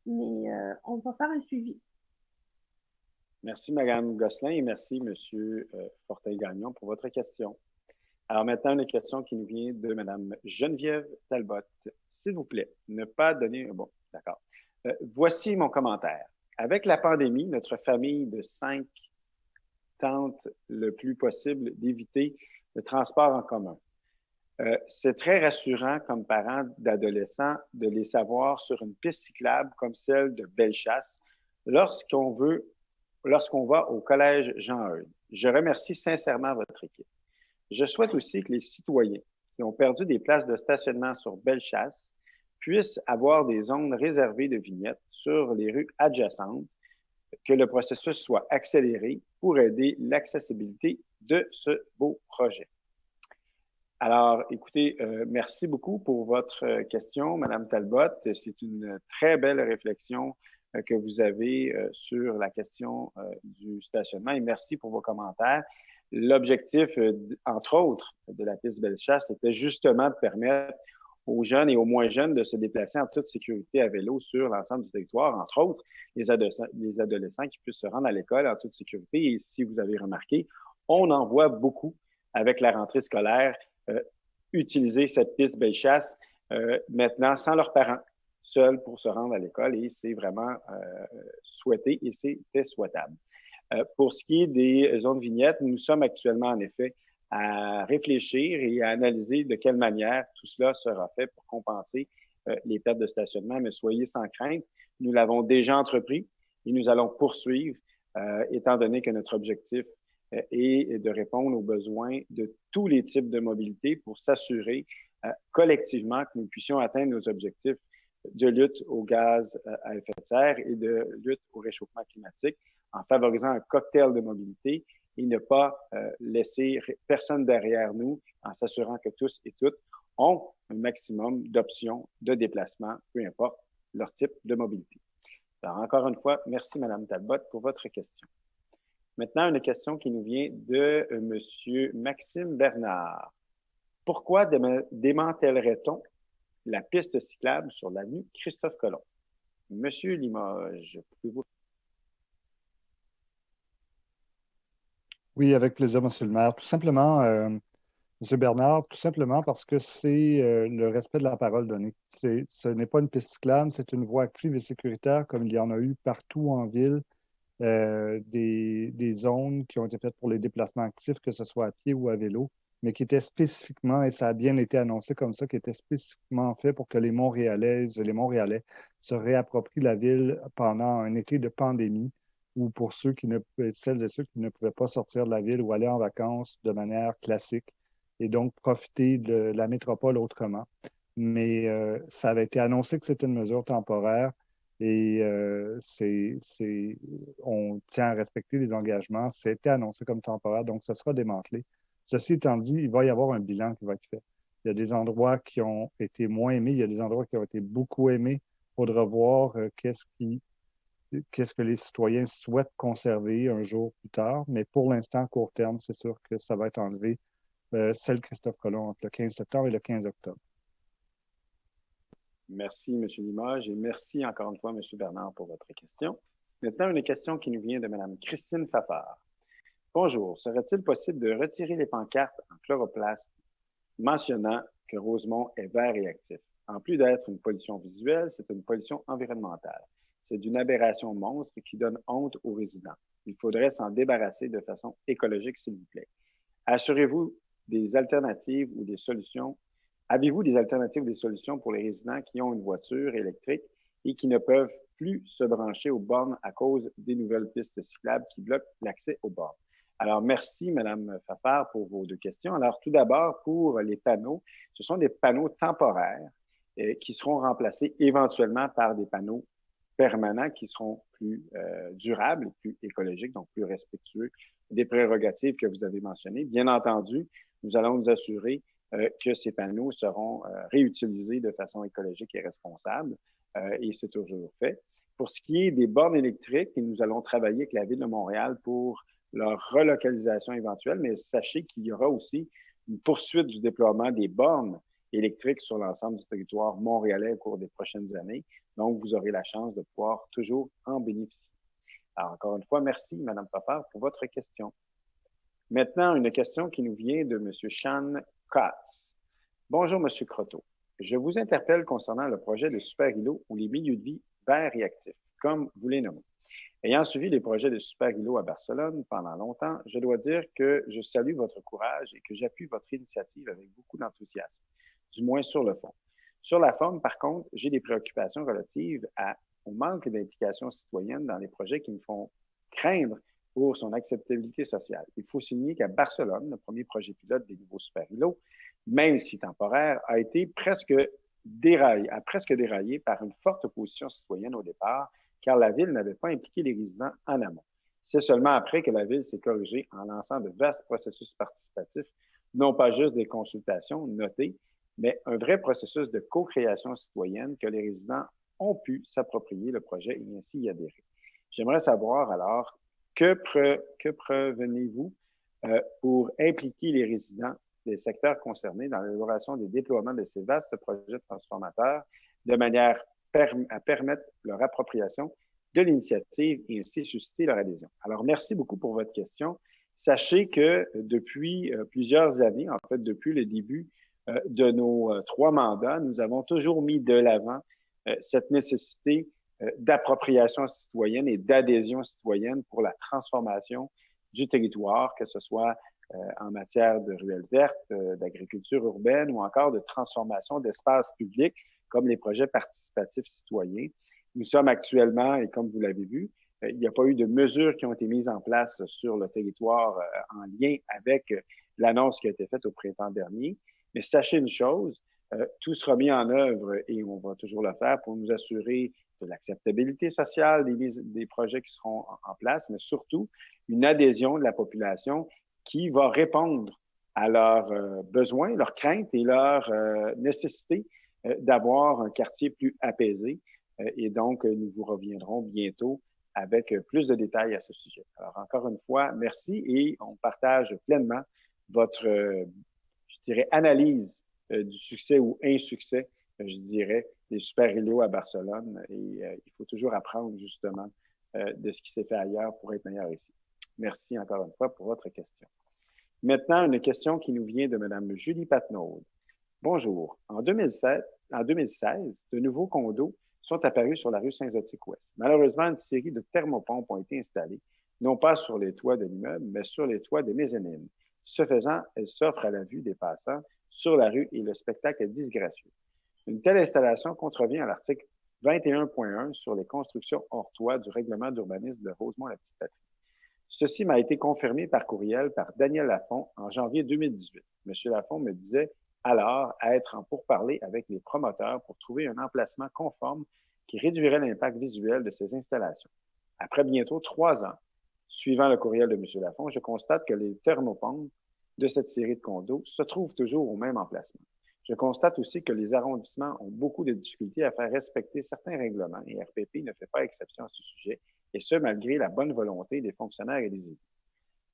Mais on va faire un suivi. Merci, Mme Gosselin, et merci, M. Fortin-Gagnon, pour votre question. Alors maintenant, une question qui nous vient de Mme Geneviève Talbot. S'il vous plaît, ne pas donner... Bon, d'accord. Voici mon commentaire. Avec la pandémie, notre famille de 5 tente le plus possible d'éviter le transport en commun. C'est très rassurant comme parent d'adolescents de les savoir sur une piste cyclable comme celle de Bellechasse lorsqu'on va au collège Jean-Eudes. Je remercie sincèrement votre équipe. Je souhaite aussi que les citoyens qui ont perdu des places de stationnement sur Bellechasse puissent avoir des zones réservées de vignettes sur les rues adjacentes, que le processus soit accéléré pour aider l'accessibilité de ce beau projet. Alors, écoutez, merci beaucoup pour votre question, Mme Talbot. C'est une très belle réflexion que vous avez sur la question du stationnement et merci pour vos commentaires. L'objectif, entre autres, de la piste Bellechasse, c'était justement de permettre aux jeunes et aux moins jeunes de se déplacer en toute sécurité à vélo sur l'ensemble du territoire, entre autres les adolescents qui puissent se rendre à l'école en toute sécurité. Et si vous avez remarqué, on en voit beaucoup avec la rentrée scolaire utiliser cette piste Bellechasse maintenant sans leurs parents, seuls pour se rendre à l'école et c'est vraiment souhaité et c'était souhaitable. Pour ce qui est des zones vignettes, nous sommes actuellement en effet à réfléchir et à analyser de quelle manière tout cela sera fait pour compenser les pertes de stationnement. Mais soyez sans crainte, nous l'avons déjà entrepris et nous allons poursuivre, étant donné que notre objectif est de répondre aux besoins de tous les types de mobilité pour s'assurer collectivement que nous puissions atteindre nos objectifs de lutte aux gaz à effet de serre et de lutte au réchauffement climatique en favorisant un cocktail de mobilité et ne pas laisser personne derrière nous en s'assurant que tous et toutes ont un maximum d'options de déplacement, peu importe leur type de mobilité. Alors, encore une fois, merci Mme Talbot pour votre question. Maintenant, une question qui nous vient de M. Maxime Bernard. Pourquoi démantèlerait-on la piste cyclable sur l'avenue Christophe-Colomb? Monsieur Limoges, pouvez-vous... Oui, avec plaisir, Monsieur le maire. Tout simplement, Monsieur Bernard, tout simplement parce que c'est le respect de la parole donnée. Ce n'est pas une piste cyclable, c'est une voie active et sécuritaire comme il y en a eu partout en ville, des zones qui ont été faites pour les déplacements actifs, que ce soit à pied ou à vélo, mais qui étaient spécifiquement, et ça a bien été annoncé comme ça, qui étaient spécifiquement faits pour que les Montréalaises et les Montréalais se réapproprient la ville pendant un été de pandémie ou pour celles et ceux qui ne pouvaient pas sortir de la ville ou aller en vacances de manière classique et donc profiter de la métropole autrement. Mais ça avait été annoncé que c'était une mesure temporaire et on tient à respecter les engagements. C'était annoncé comme temporaire, donc ce sera démantelé. Ceci étant dit, il va y avoir un bilan qui va être fait. Il y a des endroits qui ont été moins aimés, il y a des endroits qui ont été beaucoup aimés. Il faudra voir qu'est-ce que les citoyens souhaitent conserver un jour plus tard. Mais pour l'instant, à court terme, c'est sûr que ça va être enlevé, celle Christophe-Colomb, entre le 15 septembre et le 15 octobre. Merci, M. Limoges, et merci encore une fois, M. Bernard, pour votre question. Maintenant, une question qui nous vient de Mme Christine Fafard. Bonjour, serait-il possible de retirer les pancartes en chloroplaste mentionnant que Rosemont est vert et actif? En plus d'être une pollution visuelle, c'est une pollution environnementale. C'est d'une aberration monstre qui donne honte aux résidents. Il faudrait s'en débarrasser de façon écologique, s'il vous plaît. Assurez-vous des alternatives ou des solutions. Avez-vous des alternatives ou des solutions pour les résidents qui ont une voiture électrique et qui ne peuvent plus se brancher aux bornes à cause des nouvelles pistes cyclables qui bloquent l'accès aux bornes? Alors, merci, Mme Fafard, pour vos deux questions. Alors, tout d'abord, pour les panneaux, ce sont des panneaux temporaires qui seront remplacés éventuellement par des panneaux permanents qui seront plus durables, plus écologiques, donc plus respectueux des prérogatives que vous avez mentionnées. Bien entendu, nous allons nous assurer que ces panneaux seront réutilisés de façon écologique et responsable, et c'est toujours fait. Pour ce qui est des bornes électriques, nous allons travailler avec la Ville de Montréal pour leur relocalisation éventuelle, mais sachez qu'il y aura aussi une poursuite du déploiement des bornes électriques sur l'ensemble du territoire montréalais au cours des prochaines années. Donc, vous aurez la chance de pouvoir toujours en bénéficier. Alors, encore une fois, merci, Mme Fafard, pour votre question. Maintenant, une question qui nous vient de M. Sean Katz. Bonjour, M. Croteau. Je vous interpelle concernant le projet de Super Îlot ou les milieux de vie verts et actifs, comme vous les nommez. Ayant suivi les projets de Super Îlot à Barcelone pendant longtemps, je dois dire que je salue votre courage et que j'appuie votre initiative avec beaucoup d'enthousiasme, du moins sur le fond. Sur la forme, par contre, j'ai des préoccupations relatives au manque d'implication citoyenne dans les projets qui me font craindre pour son acceptabilité sociale. Il faut souligner qu'à Barcelone, le premier projet pilote des nouveaux Super Îlots, même si temporaire, a presque déraillé par une forte opposition citoyenne au départ, car la Ville n'avait pas impliqué les résidents en amont. C'est seulement après que la Ville s'est corrigée en lançant de vastes processus participatifs, non pas juste des consultations notées, mais un vrai processus de co-création citoyenne que les résidents ont pu s'approprier le projet et ainsi y adhérer. J'aimerais savoir alors, que prevenez-vous pour impliquer les résidents des secteurs concernés dans l'élaboration des déploiements de ces vastes projets transformateurs de manière à permettre leur appropriation de l'initiative et ainsi susciter leur adhésion. Alors, merci beaucoup pour votre question. Sachez que depuis plusieurs années, en fait, depuis le début de nos 3 mandats, nous avons toujours mis de l'avant cette nécessité d'appropriation citoyenne et d'adhésion citoyenne pour la transformation du territoire, que ce soit en matière de ruelles vertes, d'agriculture urbaine ou encore de transformation d'espaces publics comme les projets participatifs citoyens. Nous sommes actuellement, et comme vous l'avez vu, il n'y a pas eu de mesures qui ont été mises en place sur le territoire en lien avec l'annonce qui a été faite au printemps dernier. Mais sachez une chose, tout sera mis en œuvre et on va toujours le faire pour nous assurer de l'acceptabilité sociale des projets qui seront en place, mais surtout une adhésion de la population qui va répondre à leurs besoins, leurs craintes et leurs nécessités d'avoir un quartier plus apaisé. Et donc, nous vous reviendrons bientôt avec plus de détails à ce sujet. Alors, encore une fois, merci et on partage pleinement votre, je dirais, analyse du succès ou insuccès, je dirais, des Super Îlots à Barcelone. Et il faut toujours apprendre justement de ce qui s'est fait ailleurs pour être meilleur ici. Merci encore une fois pour votre question. Maintenant, une question qui nous vient de Mme Julie Patnaud. Bonjour. En 2016, de nouveaux condos sont apparus sur la rue Saint-Zotique-Ouest. Malheureusement, une série de thermopompes ont été installées, non pas sur les toits de l'immeuble, mais sur les toits des mezzanines. Ce faisant, elles s'offrent à la vue des passants sur la rue et le spectacle est disgracieux. Une telle installation contrevient à l'article 21.1 sur les constructions hors toit du règlement d'urbanisme de Rosemont-la-Petite-Patrie. Ceci m'a été confirmé par courriel par Daniel Lafont en janvier 2018. M. Lafont me disait alors être en pourparlers avec les promoteurs pour trouver un emplacement conforme qui réduirait l'impact visuel de ces installations. Après bientôt 3 ans, suivant le courriel de M. Lafont, je constate que les thermopompes de cette série de condos se trouvent toujours au même emplacement. Je constate aussi que les arrondissements ont beaucoup de difficultés à faire respecter certains règlements et RPP ne fait pas exception à ce sujet, et ce, malgré la bonne volonté des fonctionnaires et des élus.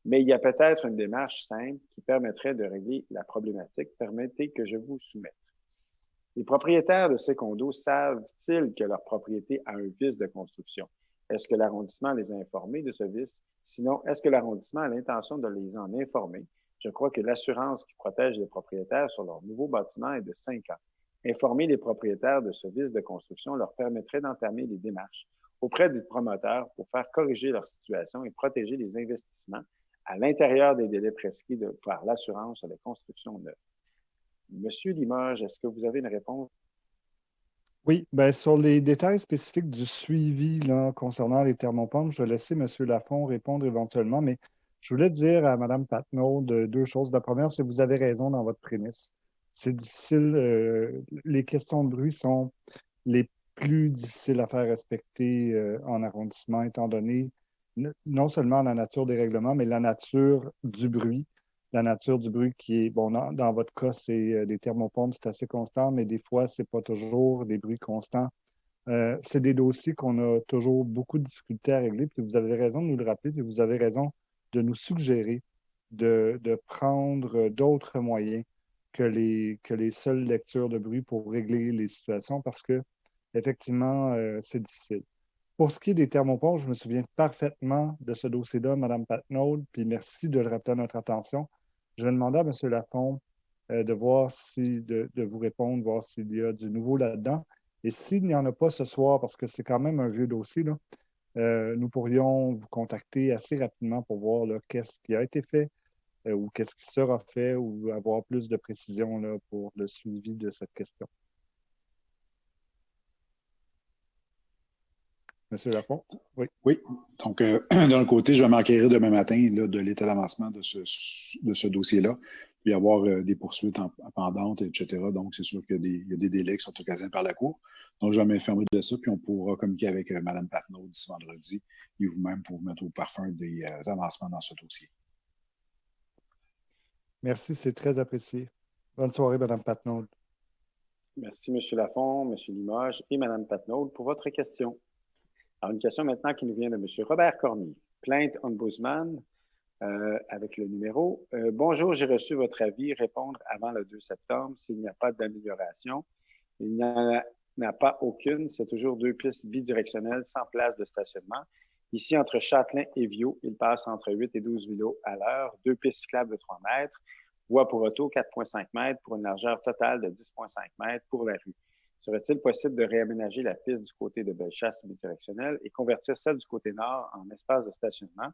Mais il y a peut-être une démarche simple qui permettrait de régler la problématique. Permettez que je vous soumette. Les propriétaires de ces condos savent-ils que leur propriété a un vice de construction? Est-ce que l'arrondissement les a informés de ce vice? Sinon, est-ce que l'arrondissement a l'intention de les en informer? Je crois que l'assurance qui protège les propriétaires sur leur nouveau bâtiment est de 5 ans. Informer les propriétaires de ce vice de construction leur permettrait d'entamer des démarches auprès des promoteurs pour faire corriger leur situation et protéger les investissements à l'intérieur des délais prescrits par l'assurance sur les constructions neuves. Monsieur Limoges, est-ce que vous avez une réponse? Oui, bien, sur les détails spécifiques du suivi là, concernant les thermopompes, je vais laisser M. Lafont répondre éventuellement, mais je voulais dire à Mme Patnaud deux choses. La première, c'est que vous avez raison dans votre prémisse. C'est difficile, les questions de bruit sont les plus difficiles à faire respecter en arrondissement, étant donné non seulement la nature des règlements, mais la nature du bruit. La nature du bruit qui est, bon, dans votre cas, c'est des thermopompes, c'est assez constant, mais des fois, c'est pas toujours des bruits constants. C'est des dossiers qu'on a toujours beaucoup de difficultés à régler, puis vous avez raison de nous le rappeler, puis vous avez raison de nous suggérer de prendre d'autres moyens que les seules lectures de bruit pour régler les situations, parce que effectivement, c'est difficile. Pour ce qui est des thermopompes, je me souviens parfaitement de ce dossier-là, Mme Patnaud, puis merci de le rappeler à notre attention. Je vais demander à M. Lafont de voir de vous répondre, voir s'il y a du nouveau là-dedans. Et s'il n'y en a pas ce soir, parce que c'est quand même un vieux dossier, là, nous pourrions vous contacter assez rapidement pour voir qu'est-ce qui a été fait ou qu'est-ce qui sera fait ou avoir plus de précision là, pour le suivi de cette question. Monsieur Lafont? Oui. Oui. Donc, d'un côté, je vais m'enquérir demain matin là, de l'état d'avancement de ce dossier-là, puis avoir des poursuites pendantes, etc. Donc, c'est sûr qu'il y a des délais qui sont occasionnés par la Cour. Donc, je vais m'informer de ça, puis on pourra communiquer avec Mme Patnaud d'ici vendredi et vous-même pour vous mettre au parfum des avancements dans ce dossier. Merci, c'est très apprécié. Bonne soirée, Mme Patnaud. Merci, M. Lafont, M. Limoges et Mme Patnaud pour votre question. Alors, une question maintenant qui nous vient de M. Robert Cormier. Plainte ombudsman avec le numéro. Bonjour, j'ai reçu votre avis. Répondre avant le 2 septembre s'il n'y a pas d'amélioration. Il n'y en a pas aucune. C'est toujours 2 pistes bidirectionnelles sans place de stationnement. Ici, entre Châtelain et Viau, il passe entre 8 et 12 vélos à l'heure. 2 pistes cyclables de 3 mètres. Voie pour auto 4,5 mètres pour une largeur totale de 10,5 mètres pour la rue. Serait-il possible de réaménager la piste du côté de Bellechasse bidirectionnelle et convertir celle du côté nord en espace de stationnement?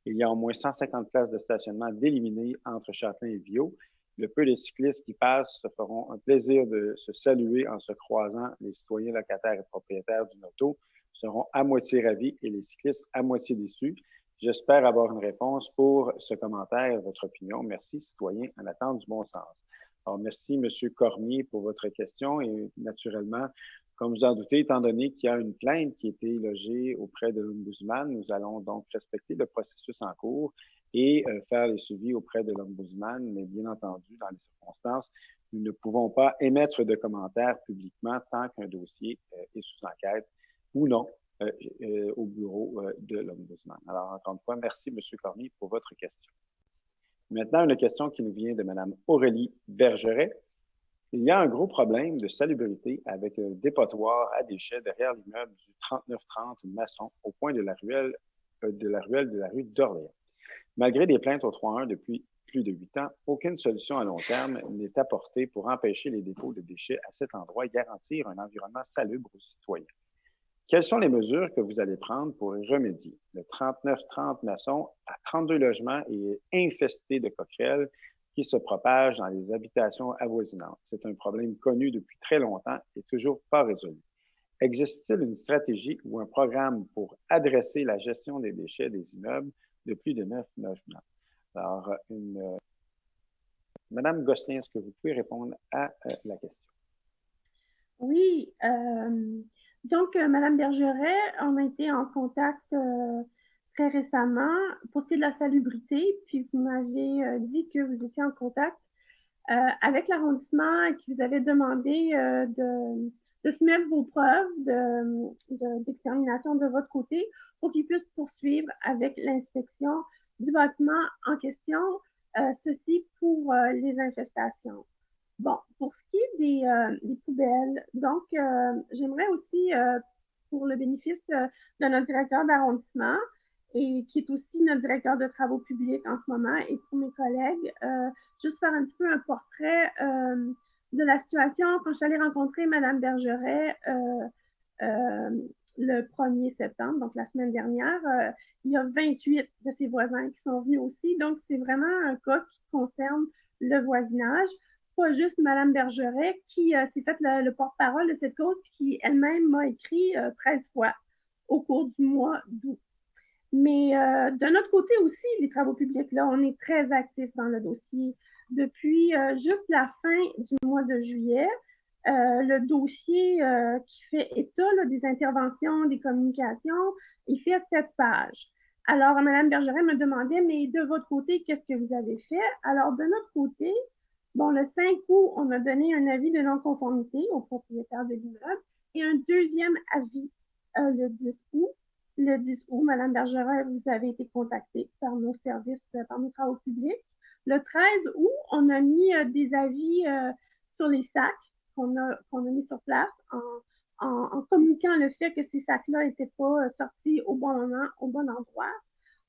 Il y a au moins 150 places de stationnement d'éliminées entre Châtelain et Viau. Le peu de cyclistes qui passent se feront un plaisir de se saluer en se croisant. Les citoyens locataires et propriétaires d'une auto seront à moitié ravis et les cyclistes à moitié déçus. J'espère avoir une réponse pour ce commentaire et votre opinion. Merci, citoyens, en attente du bon sens. Alors, merci, M. Cormier, pour votre question. Et naturellement, comme vous en doutez, étant donné qu'il y a une plainte qui a été logée auprès de l'Ombudsman, nous allons donc respecter le processus en cours et faire les suivis auprès de l'Ombudsman. Mais bien entendu, dans les circonstances, nous ne pouvons pas émettre de commentaires publiquement tant qu'un dossier est sous enquête ou non au bureau de l'Ombudsman. Alors, encore une fois, merci, M. Cormier, pour votre question. Maintenant, une question qui nous vient de Mme Aurélie Bergeret. Il y a un gros problème de salubrité avec un dépotoir à déchets derrière l'immeuble du 3930 Masson au point de la ruelle de la rue d'Orléans. Malgré des plaintes au 3-1 depuis plus de 8 ans, aucune solution à long terme n'est apportée pour empêcher les dépôts de déchets à cet endroit et garantir un environnement salubre aux citoyens. Quelles sont les mesures que vous allez prendre pour y remédier? Le 3930 Masson a 32 logements et est infesté de coquerelles qui se propagent dans les habitations avoisinantes. C'est un problème connu depuis très longtemps et toujours pas résolu. Existe-t-il une stratégie ou un programme pour adresser la gestion des déchets des immeubles de plus de 9 logements? Alors, Madame Gosselin, est-ce que vous pouvez répondre à la question? Oui. Donc, Mme Bergeret, on a été en contact très récemment pour ce qui est de la salubrité, puis vous m'avez dit que vous étiez en contact avec l'arrondissement et que vous avez demandé de soumettre vos preuves d'extermination de votre côté pour qu'ils puissent poursuivre avec l'inspection du bâtiment en question, ceci pour les infestations. Bon, pour ce qui est des poubelles, donc j'aimerais aussi, pour le bénéfice de notre directeur d'arrondissement, et qui est aussi notre directeur de travaux publics en ce moment, et pour mes collègues, juste faire un petit peu un portrait de la situation. Quand je suis allée rencontrer Mme Bergeret le 1er septembre, donc la semaine dernière, il y a 28 de ses voisins qui sont venus aussi. Donc, c'est vraiment un cas qui concerne le voisinage. Pas juste Mme Bergeret qui s'est fait le porte-parole de cette cause, puis qui elle-même m'a écrit 13 fois au cours du mois d'août. Mais de notre côté aussi, les travaux publics, là, on est très actifs dans le dossier. Depuis juste la fin du mois de juillet, le dossier qui fait état là, des interventions, des communications, il fait 7 pages. Alors, Mme Bergeret me demandait, mais de votre côté, qu'est-ce que vous avez fait? Alors, de notre côté, bon, le 5 août, on a donné un avis de non-conformité au propriétaire de l'immeuble et un deuxième avis le 10 août. Le 10 août, Mme Bergeret, vous avez été contactée par nos services, par nos travaux publics. Le 13 août, on a mis des avis sur les sacs qu'on a mis sur place en communiquant le fait que ces sacs-là n'étaient pas sortis au bon moment, au bon endroit.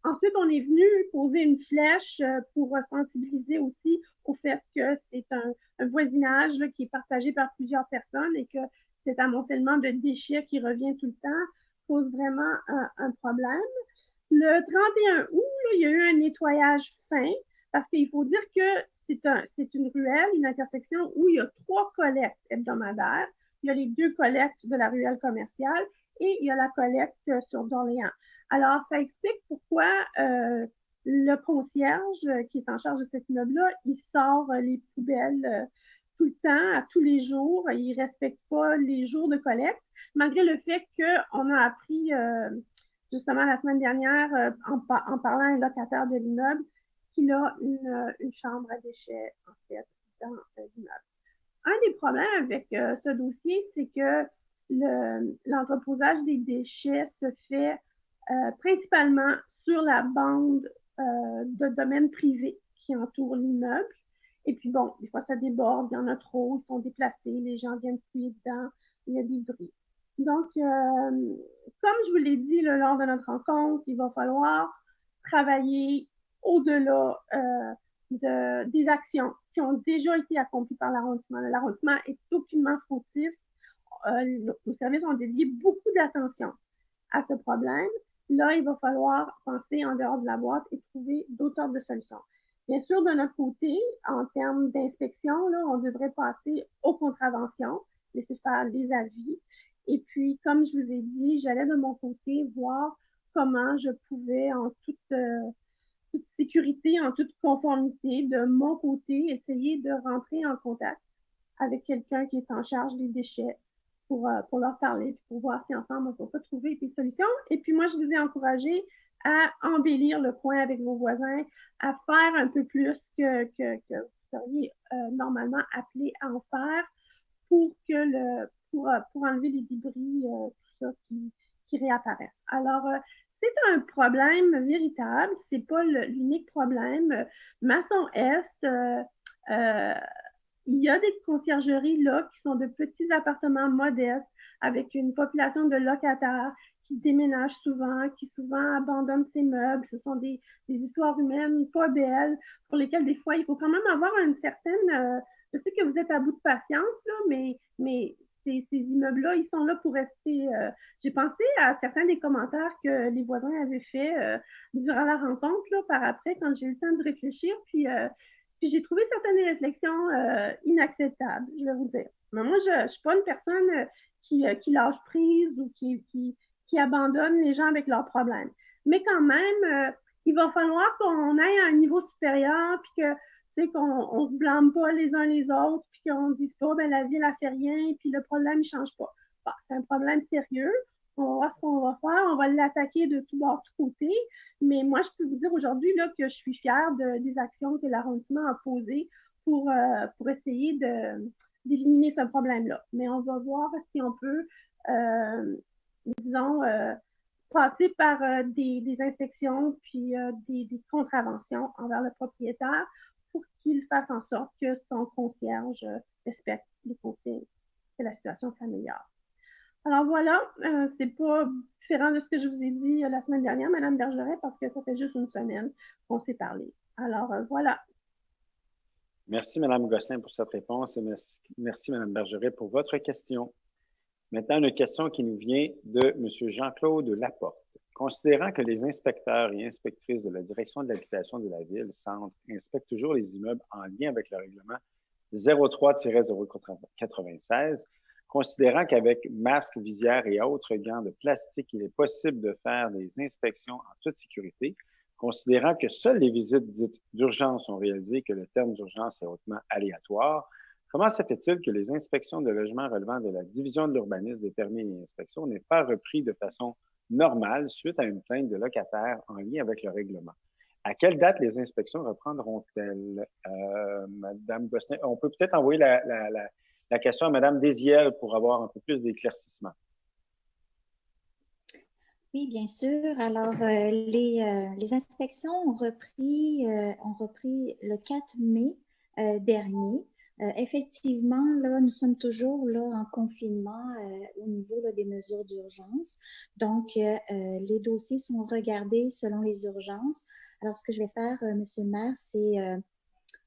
Ensuite, on est venu poser une flèche pour sensibiliser aussi au fait que c'est un voisinage là, qui est partagé par plusieurs personnes et que cet amoncellement de déchets qui revient tout le temps pose vraiment un problème. Le 31 août, là, il y a eu un nettoyage fin parce qu'il faut dire que c'est une ruelle, une intersection où il y a 3 collectes hebdomadaires. Il y a les 2 collectes de la ruelle commerciale et il y a la collecte sur d'Orléans. Alors, ça explique pourquoi le concierge qui est en charge de cet immeuble-là, il sort les poubelles tout le temps, à tous les jours. Il ne respecte pas les jours de collecte, malgré le fait qu'on a appris justement la semaine dernière, en parlant à un locataire de l'immeuble, qu'il a une chambre à déchets, en fait, dans l'immeuble. Un des problèmes avec ce dossier, c'est que l'entreposage des déchets se fait principalement sur la bande de domaine privé qui entoure l'immeuble. Et puis bon, des fois ça déborde, il y en a trop, ils sont déplacés, les gens viennent fouiller dedans, il y a des bruits. Donc, comme je vous l'ai dit lors de notre rencontre, il va falloir travailler au-delà des actions qui ont déjà été accomplies par l'arrondissement. L'arrondissement est aucunement fautif. Nos services ont dédié beaucoup d'attention à ce problème. Là, il va falloir penser en dehors de la boîte et trouver d'autres sortes de solutions. Bien sûr, de notre côté, en termes d'inspection, là, on devrait passer aux contraventions, laisser faire les avis. Et puis, comme je vous ai dit, j'allais de mon côté voir comment je pouvais, en toute sécurité, en toute conformité, de mon côté, essayer de rentrer en contact avec quelqu'un qui est en charge des déchets pour leur parler, pour voir si ensemble on peut pas trouver des solutions. Et puis moi, je vous ai encouragé à embellir le coin avec vos voisins, à faire un peu plus que vous seriez normalement appelé à en faire pour enlever les débris, tout ça qui réapparaissent. Alors, c'est un problème véritable, c'est pas l'unique problème. Masson-Est, il y a des conciergeries là qui sont de petits appartements modestes avec une population de locataires qui déménagent souvent, qui souvent abandonnent ces meubles. Ce sont des histoires humaines pas belles pour lesquelles des fois il faut quand même avoir une certaine... je sais que vous êtes à bout de patience, là, mais ces immeubles-là, ils sont là pour rester... J'ai pensé à certains des commentaires que les voisins avaient fait durant la rencontre, là, par après, quand j'ai eu le temps de réfléchir, puis j'ai trouvé certaines réflexions inacceptables, je vais vous dire. Mais moi, je ne suis pas une personne qui lâche prise ou qui abandonne les gens avec leurs problèmes. Mais quand même, il va falloir qu'on aille à un niveau supérieur, puis qu'on ne se blâme pas les uns les autres, puis qu'on ne dise pas, ben, la ville n'a fait rien, puis le problème ne change pas. Bon, c'est un problème sérieux. On va voir ce qu'on va faire. On va l'attaquer de tout bord, de tout côté. Mais moi, je peux vous dire aujourd'hui là, que je suis fière des actions que l'arrondissement a posées pour essayer d'éliminer ce problème-là. Mais on va voir si on peut, disons, passer par des inspections puis des contraventions envers le propriétaire pour qu'il fasse en sorte que son concierge respecte les consignes, que la situation s'améliore. Alors voilà, c'est pas différent de ce que je vous ai dit la semaine dernière, Mme Bergeret, parce que ça fait juste une semaine qu'on s'est parlé. Alors voilà. Merci, Mme Gosselin, pour cette réponse et merci, Mme Bergeret, pour votre question. Maintenant, une question qui nous vient de M. Jean-Claude Laporte. Considérant que les inspecteurs et inspectrices de la direction de l'habitation de la ville, centre, inspectent toujours les immeubles en lien avec le règlement 03-096, considérant qu'avec masques, visières et autres gants de plastique, il est possible de faire des inspections en toute sécurité, considérant que seules les visites dites d'urgence sont réalisées et que le terme d'urgence est hautement aléatoire, comment se fait-il que les inspections de logements relevant de la division de l'urbanisme des permis et inspections n'aient pas repris de façon normale suite à une plainte de locataires en lien avec le règlement? À quelle date les inspections reprendront-elles? Madame Gosselin, on peut peut-être envoyer la question à Madame Désiel pour avoir un peu plus d'éclaircissement. Oui, bien sûr. Alors, les inspections ont repris le 4 mai dernier. Effectivement, là, nous sommes toujours là, en confinement au niveau là, des mesures d'urgence. Donc, les dossiers sont regardés selon les urgences. Alors, ce que je vais faire, Monsieur le maire, c'est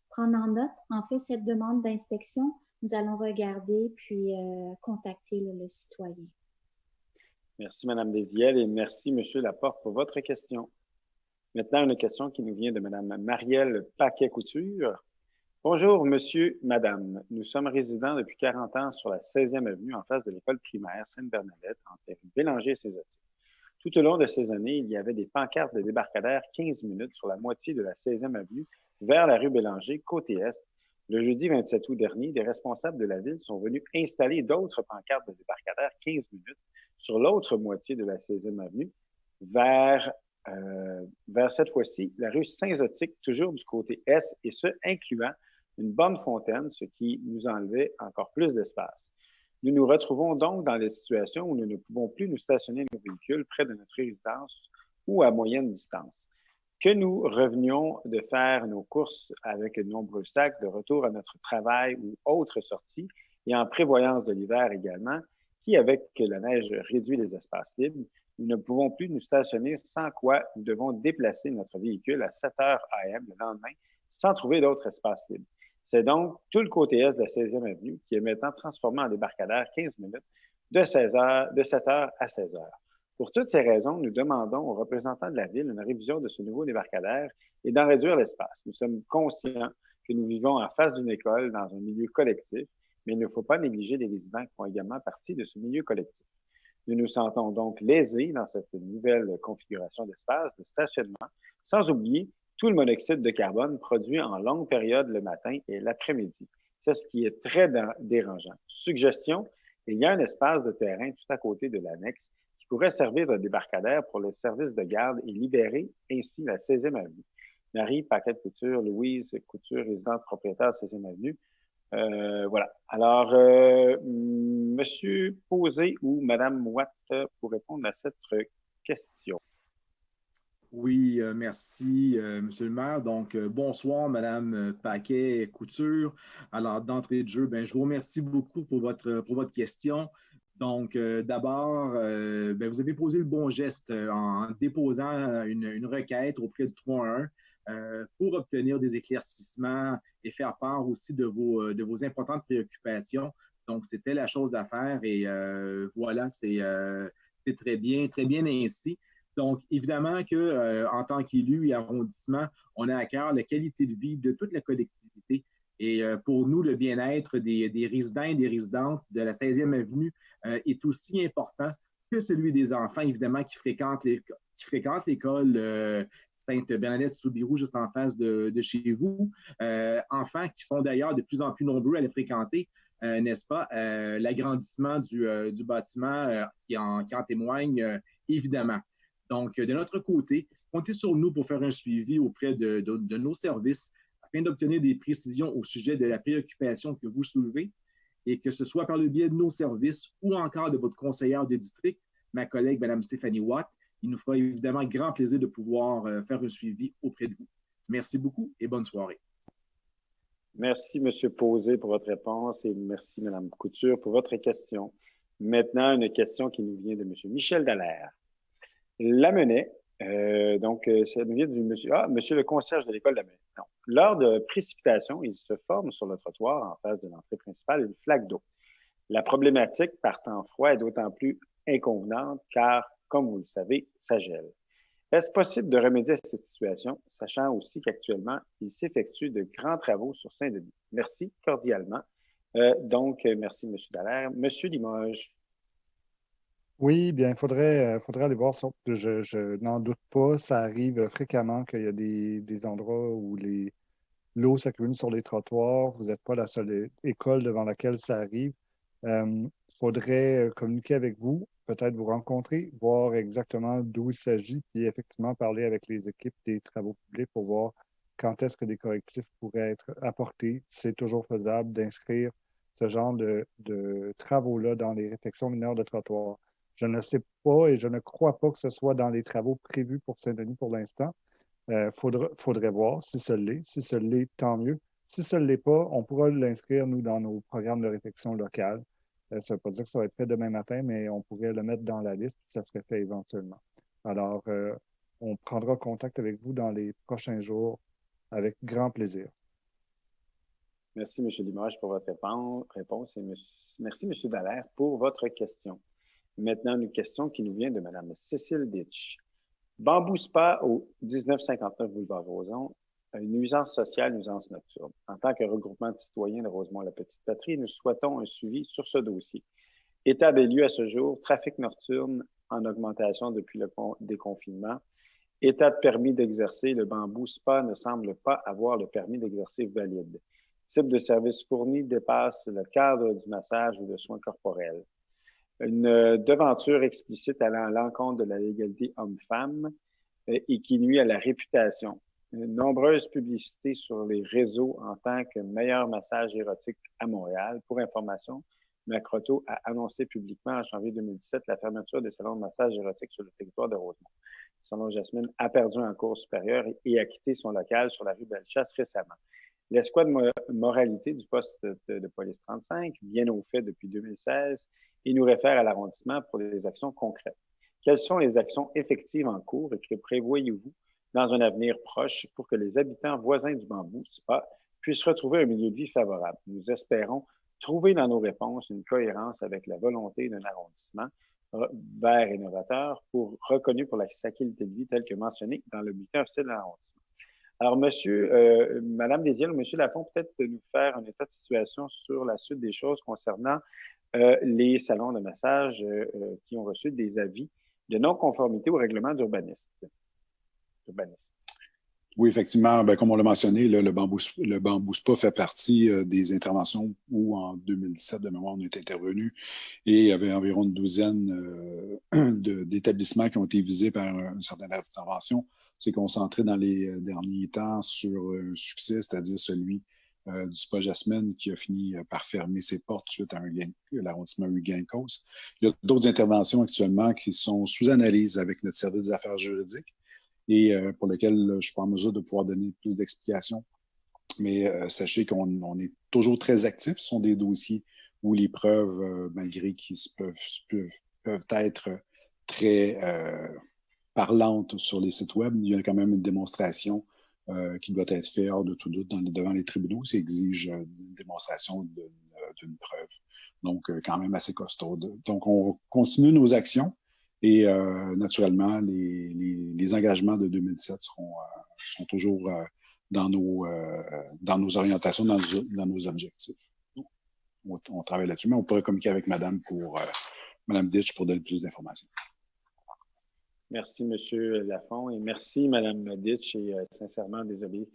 prendre en note, en fait, cette demande d'inspection. Nous allons regarder puis contacter là, le citoyen. Merci, Mme Désiel, et merci, M. Laporte, pour votre question. Maintenant, une question qui nous vient de Mme Marielle Paquet-Couture. Bonjour, monsieur, madame. Nous sommes résidents depuis 40 ans sur la 16e avenue en face de l'école primaire Sainte-Bernadette, entre Bélanger et Sézotique. Tout au long de ces années, il y avait des pancartes de débarcadère 15 minutes sur la moitié de la 16e avenue vers la rue Bélanger, côté est. Le jeudi 27 août dernier, des responsables de la ville sont venus installer d'autres pancartes de débarcadère 15 minutes sur l'autre moitié de la 16e avenue vers cette fois-ci la rue Saint-Zotique, toujours du côté est, et ce, incluant une bonne fontaine, ce qui nous enlevait encore plus d'espace. Nous nous retrouvons donc dans des situations où nous ne pouvons plus nous stationner nos véhicules près de notre résidence ou à moyenne distance. Que nous revenions de faire nos courses avec de nombreux sacs de retour à notre travail ou autres sorties, et en prévoyance de l'hiver également, qui, avec la neige, réduit les espaces libres, nous ne pouvons plus nous stationner, sans quoi nous devons déplacer notre véhicule à 7 heures AM le lendemain sans trouver d'autres espaces libres. C'est donc tout le côté est de la 16e avenue qui est maintenant transformé en débarcadère 15 minutes de 7 heures à 16 heures. Pour toutes ces raisons, nous demandons aux représentants de la Ville une révision de ce nouveau débarcadère et d'en réduire l'espace. Nous sommes conscients que nous vivons en face d'une école dans un milieu collectif, mais il ne faut pas négliger les résidents qui font également partie de ce milieu collectif. Nous nous sentons donc lésés dans cette nouvelle configuration d'espace de stationnement, sans oublier tout le monoxyde de carbone produit en longue période le matin et l'après-midi. C'est ce qui est très dérangeant. Suggestion, il y a un espace de terrain tout à côté de l'annexe qui pourrait servir de débarcadère pour le service de garde et libérer ainsi la 16e avenue. Marie Paquet-Couture, Louise Couture, résidente propriétaire de 16e avenue. Voilà. Alors, Monsieur Posé ou Madame Watt pour répondre à cette question. Oui, merci, Monsieur le maire. Donc, bonsoir, Madame Paquet-Couture. Alors, d'entrée de jeu, je vous remercie beaucoup pour votre question. Donc, d'abord, vous avez posé le bon geste en déposant une requête auprès du 3-1 pour obtenir des éclaircissements et faire part aussi de vos importantes préoccupations. Donc, c'était la chose à faire et voilà, c'est très bien ainsi. Donc, évidemment qu'en tant qu'élu et arrondissement, on a à cœur la qualité de vie de toute la collectivité. Et pour nous, le bien-être des résidents et des résidentes de la 16e avenue est aussi important que celui des enfants, évidemment, qui fréquentent l'école Sainte-Bernadette-Soubirous, juste en face de chez vous. Enfants qui sont d'ailleurs de plus en plus nombreux à les fréquenter, n'est-ce pas? L'agrandissement du bâtiment qui en témoigne, évidemment. Donc, de notre côté, comptez sur nous pour faire un suivi auprès de nos services afin d'obtenir des précisions au sujet de la préoccupation que vous soulevez et que ce soit par le biais de nos services ou encore de votre conseillère de district, ma collègue Mme Stéphanie Watt, il nous fera évidemment grand plaisir de pouvoir faire un suivi auprès de vous. Merci beaucoup et bonne soirée. Merci, M. Posé, pour votre réponse et merci, Mme Couture, pour votre question. Maintenant, une question qui nous vient de M. Michel Dallaire. Lamennais, ça nous vient du monsieur le concierge de l'école Lamennais. Lors de précipitations, il se forme sur le trottoir en face de l'entrée principale une flaque d'eau. La problématique par temps froid est d'autant plus inconvenante car, comme vous le savez, ça gèle. Est-ce possible de remédier à cette situation, sachant aussi qu'actuellement, il s'effectue de grands travaux sur Saint-Denis? Merci cordialement. Merci, M. Dallaire. M. Limoges. Oui, bien, faudrait aller voir. Je n'en doute pas. Ça arrive fréquemment qu'il y a des endroits où l'eau s'accumule sur les trottoirs. Vous n'êtes pas la seule école devant laquelle ça arrive. Faudrait communiquer avec vous, peut-être vous rencontrer, voir exactement d'où il s'agit, puis effectivement parler avec les équipes des travaux publics pour voir quand est-ce que des correctifs pourraient être apportés. C'est toujours faisable d'inscrire ce genre de travaux-là dans les réfections mineures de trottoirs. Je ne sais pas et je ne crois pas que ce soit dans les travaux prévus pour Saint-Denis pour l'instant. Faudrait voir si ce l'est. Si ce l'est, tant mieux. Si ce ne l'est pas, on pourra l'inscrire, nous, dans nos programmes de réflexion locale. Ça ne veut pas dire que ça va être fait demain matin, mais on pourrait le mettre dans la liste, puis ça serait fait éventuellement. Alors, on prendra contact avec vous dans les prochains jours avec grand plaisir. Merci, M. Limoges, pour votre réponse et merci, M. Dallaire, pour votre question. Maintenant, une question qui nous vient de Mme Cécile Ditch. Bambou Spa au 1959 boulevard Roson, une nuisance sociale, nuisance nocturne. En tant que regroupement de citoyens de Rosemont-la-Petite-Patrie, nous souhaitons un suivi sur ce dossier. État des lieux à ce jour, trafic nocturne en augmentation depuis le déconfinement. État de permis d'exercer, le Bambou Spa ne semble pas avoir le permis d'exercer valide. Type de service fourni dépasse le cadre du massage ou de soins corporels. Une devanture explicite allant à l'encontre de la légalité homme-femme et qui nuit à la réputation. Une nombreuse publicité sur les réseaux en tant que meilleur massage érotique à Montréal. Pour information, Macroto a annoncé publiquement en janvier 2017 la fermeture des salons de massage érotique sur le territoire de Rosemont. Le salon Jasmine a perdu un cours supérieur et a quitté son local sur la rue Bellechasse récemment. L'escouade moralité du poste de police 35, bien au fait depuis 2016, et nous réfère à l'arrondissement pour des actions concrètes. Quelles sont les actions effectives en cours et que prévoyez-vous dans un avenir proche pour que les habitants voisins du Bambou Spa puissent retrouver un milieu de vie favorable? Nous espérons trouver dans nos réponses une cohérence avec la volonté d'un arrondissement vert et novateur reconnu pour sa qualité de vie telle que mentionnée dans le bulletin officiel de l'arrondissement. Alors, Madame Désiel ou Monsieur Lafont, peut-être nous faire un état de situation sur la suite des choses concernant les salons de massage qui ont reçu des avis de non-conformité au règlement d'urbanisme. Oui, effectivement, comme on l'a mentionné, là, le Bambou Spa fait partie des interventions où, en 2017, de mémoire, on est intervenu et il y avait environ une douzaine d'établissements qui ont été visés par une certaine intervention. C'est concentré dans les derniers temps sur un succès, c'est-à-dire celui du Spa Jasmine qui a fini par fermer ses portes suite à l'arrondissement eu gain de cause. Il y a d'autres interventions actuellement qui sont sous analyse avec notre service des affaires juridiques et pour lesquelles je ne suis pas en mesure de pouvoir donner plus d'explications. Mais sachez qu'on est toujours très actifs. Ce sont des dossiers où les preuves, malgré qu'ils peuvent être très parlantes sur les sites web, il y a quand même une démonstration qui doit être faite hors de tout doute devant les tribunaux. Ça exige une démonstration d'une preuve. Donc, quand même assez costaud. Donc, on continue nos actions et naturellement, les engagements de 2017 sont toujours dans nos orientations, dans nos objectifs. On travaille là-dessus, mais on pourrait communiquer avec Madame Ditch pour donner plus d'informations. Merci, M. Lafont, et merci, Mme Ditch, et sincèrement, désolé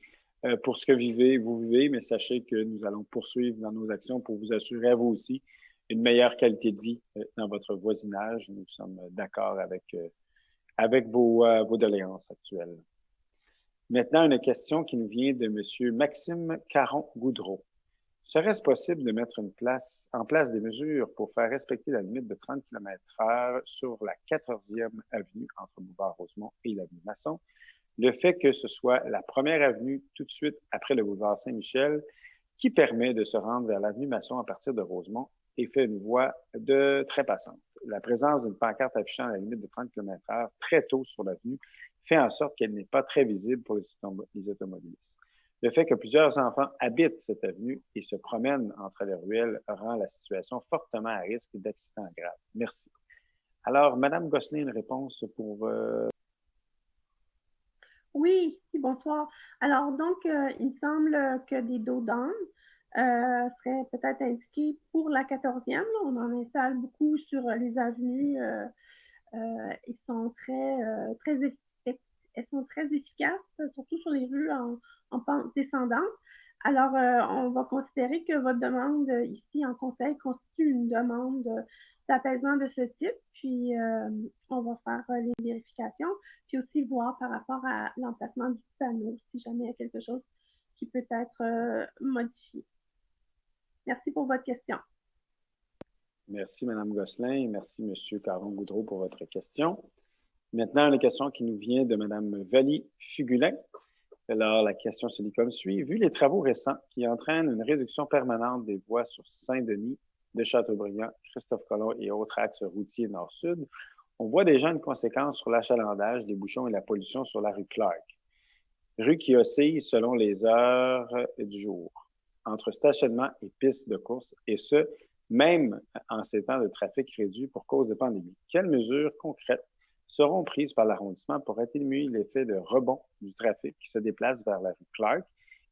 pour ce que vous vivez, mais sachez que nous allons poursuivre dans nos actions pour vous assurer à vous aussi une meilleure qualité de vie dans votre voisinage. Nous sommes d'accord avec vos doléances actuelles. Maintenant, une question qui nous vient de M. Maxime Caron-Goudreau. Serait-ce possible de mettre en place des mesures pour faire respecter la limite de 30 km/h sur la 14e avenue entre boulevard Rosemont et l'avenue Masson? Le fait que ce soit la première avenue tout de suite après le boulevard Saint-Michel qui permet de se rendre vers l'avenue Masson à partir de Rosemont et fait une voie très passante. La présence d'une pancarte affichant la limite de 30 km/h très tôt sur l'avenue fait en sorte qu'elle n'est pas très visible pour les automobilistes. Le fait que plusieurs enfants habitent cette avenue et se promènent entre les ruelles rend la situation fortement à risque d'accident grave. Merci. Alors, Madame Gosselin, une réponse pour... Oui, bonsoir. Alors, donc, il me semble que des dos d'âne seraient peut-être indiqués pour la 14e. Là. On en installe beaucoup sur les avenues. Ils sont elles sont très efficaces, surtout sur les rues en pente descendante. Alors, on va considérer que votre demande ici en conseil constitue une demande d'apaisement de ce type. Puis, on va faire les vérifications, puis aussi voir par rapport à l'emplacement du panneau, si jamais il y a quelque chose qui peut être modifié. Merci pour votre question. Merci, Mme Gosselin. Merci, M. Caron-Goudreau, pour votre question. Maintenant, la question qui nous vient de Mme Valie-Fugulin. Alors, la question se lit comme suit. Vu les travaux récents qui entraînent une réduction permanente des voies sur Saint-Denis, de Châteaubriand, Christophe-Colomb et autres axes routiers nord-sud, on voit déjà une conséquence sur l'achalandage, les bouchons et la pollution sur la rue Clark. Rue qui oscille selon les heures du jour, entre stationnement et pistes de course, et ce, même en ces temps de trafic réduit pour cause de pandémie. Quelles mesures concrètes seront prises par l'arrondissement pour atténuer l'effet de rebond du trafic qui se déplace vers la rue Clark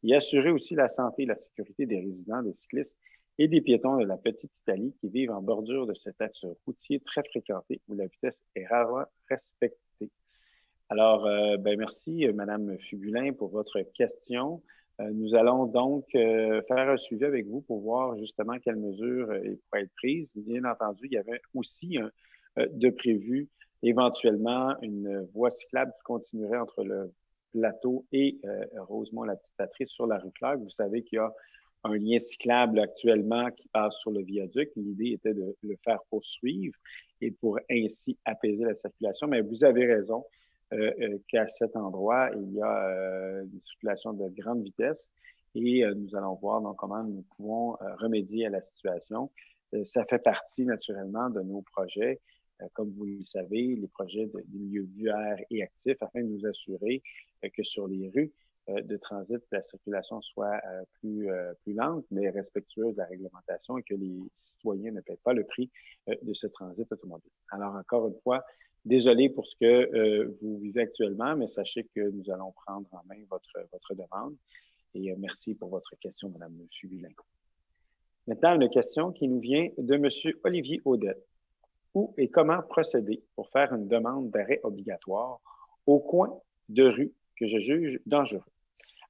et assurer aussi la santé et la sécurité des résidents, des cyclistes et des piétons de la Petite Italie qui vivent en bordure de cet axe routier très fréquenté où la vitesse est rarement respectée. Alors, merci, Madame Fugulin, pour votre question. Nous allons donc faire un suivi avec vous pour voir justement quelles mesures pourraient être prises. Bien entendu, il y avait aussi de prévu éventuellement une voie cyclable qui continuerait entre le plateau et Rosemont-la-Petite-Patrie sur la rue Clark. Vous savez qu'il y a un lien cyclable actuellement qui passe sur le viaduc. L'idée était de le faire poursuivre et pour ainsi apaiser la circulation. Mais vous avez raison qu'à cet endroit, il y a une circulation de grande vitesse et nous allons voir donc comment nous pouvons remédier à la situation. Ça fait partie naturellement de nos projets. Comme vous le savez, les projets des milieux verts et actifs afin de nous assurer que sur les rues de transit, la circulation soit plus lente, mais respectueuse de la réglementation et que les citoyens ne paient pas le prix de ce transit automobile. Alors, encore une fois, désolé pour ce que vous vivez actuellement, mais sachez que nous allons prendre en main votre demande. Et merci pour votre question, Mme Fugulin. Maintenant, une question qui nous vient de M. Olivier Audet. Où et comment procéder pour faire une demande d'arrêt obligatoire au coin de rue que je juge dangereux?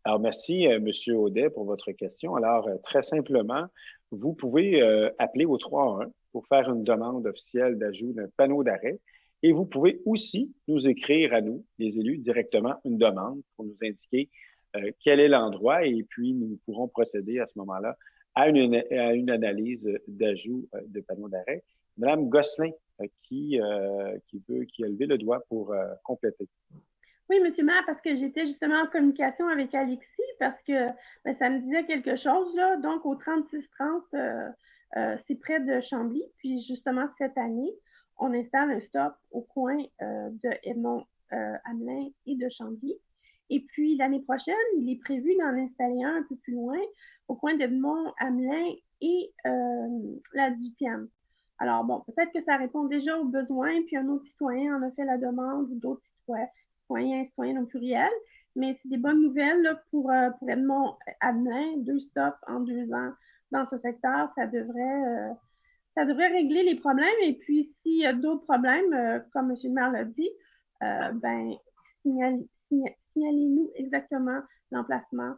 Alors, merci, M. Audet, pour votre question. Alors, très simplement, vous pouvez appeler au 311 pour faire une demande officielle d'ajout d'un panneau d'arrêt et vous pouvez aussi nous écrire à nous, les élus, directement une demande pour nous indiquer quel est l'endroit et puis nous pourrons procéder à ce moment-là à une analyse d'ajout de panneau d'arrêt. Madame Gosselin qui a levé le doigt pour compléter. Oui, M. le maire, parce que j'étais justement en communication avec Alexis, parce que ça me disait quelque chose, là. Donc, au 3630, c'est près de Chambly. Puis, justement, cette année, on installe un stop au coin de Edmond-Hamelin et de Chambly. Et puis, l'année prochaine, il est prévu d'en installer un peu plus loin, au coin d'Edmond-Hamelin et la 18e. Alors, bon, peut-être que ça répond déjà aux besoins, puis un autre citoyen en a fait la demande, ou d'autres citoyens au pluriel, mais c'est des bonnes nouvelles là, pour Edmond-Hamelin, 2 stops en 2 ans dans ce secteur, ça devrait régler les problèmes, et puis s'il y a d'autres problèmes, comme M. le maire l'a dit, signalez-nous exactement l'emplacement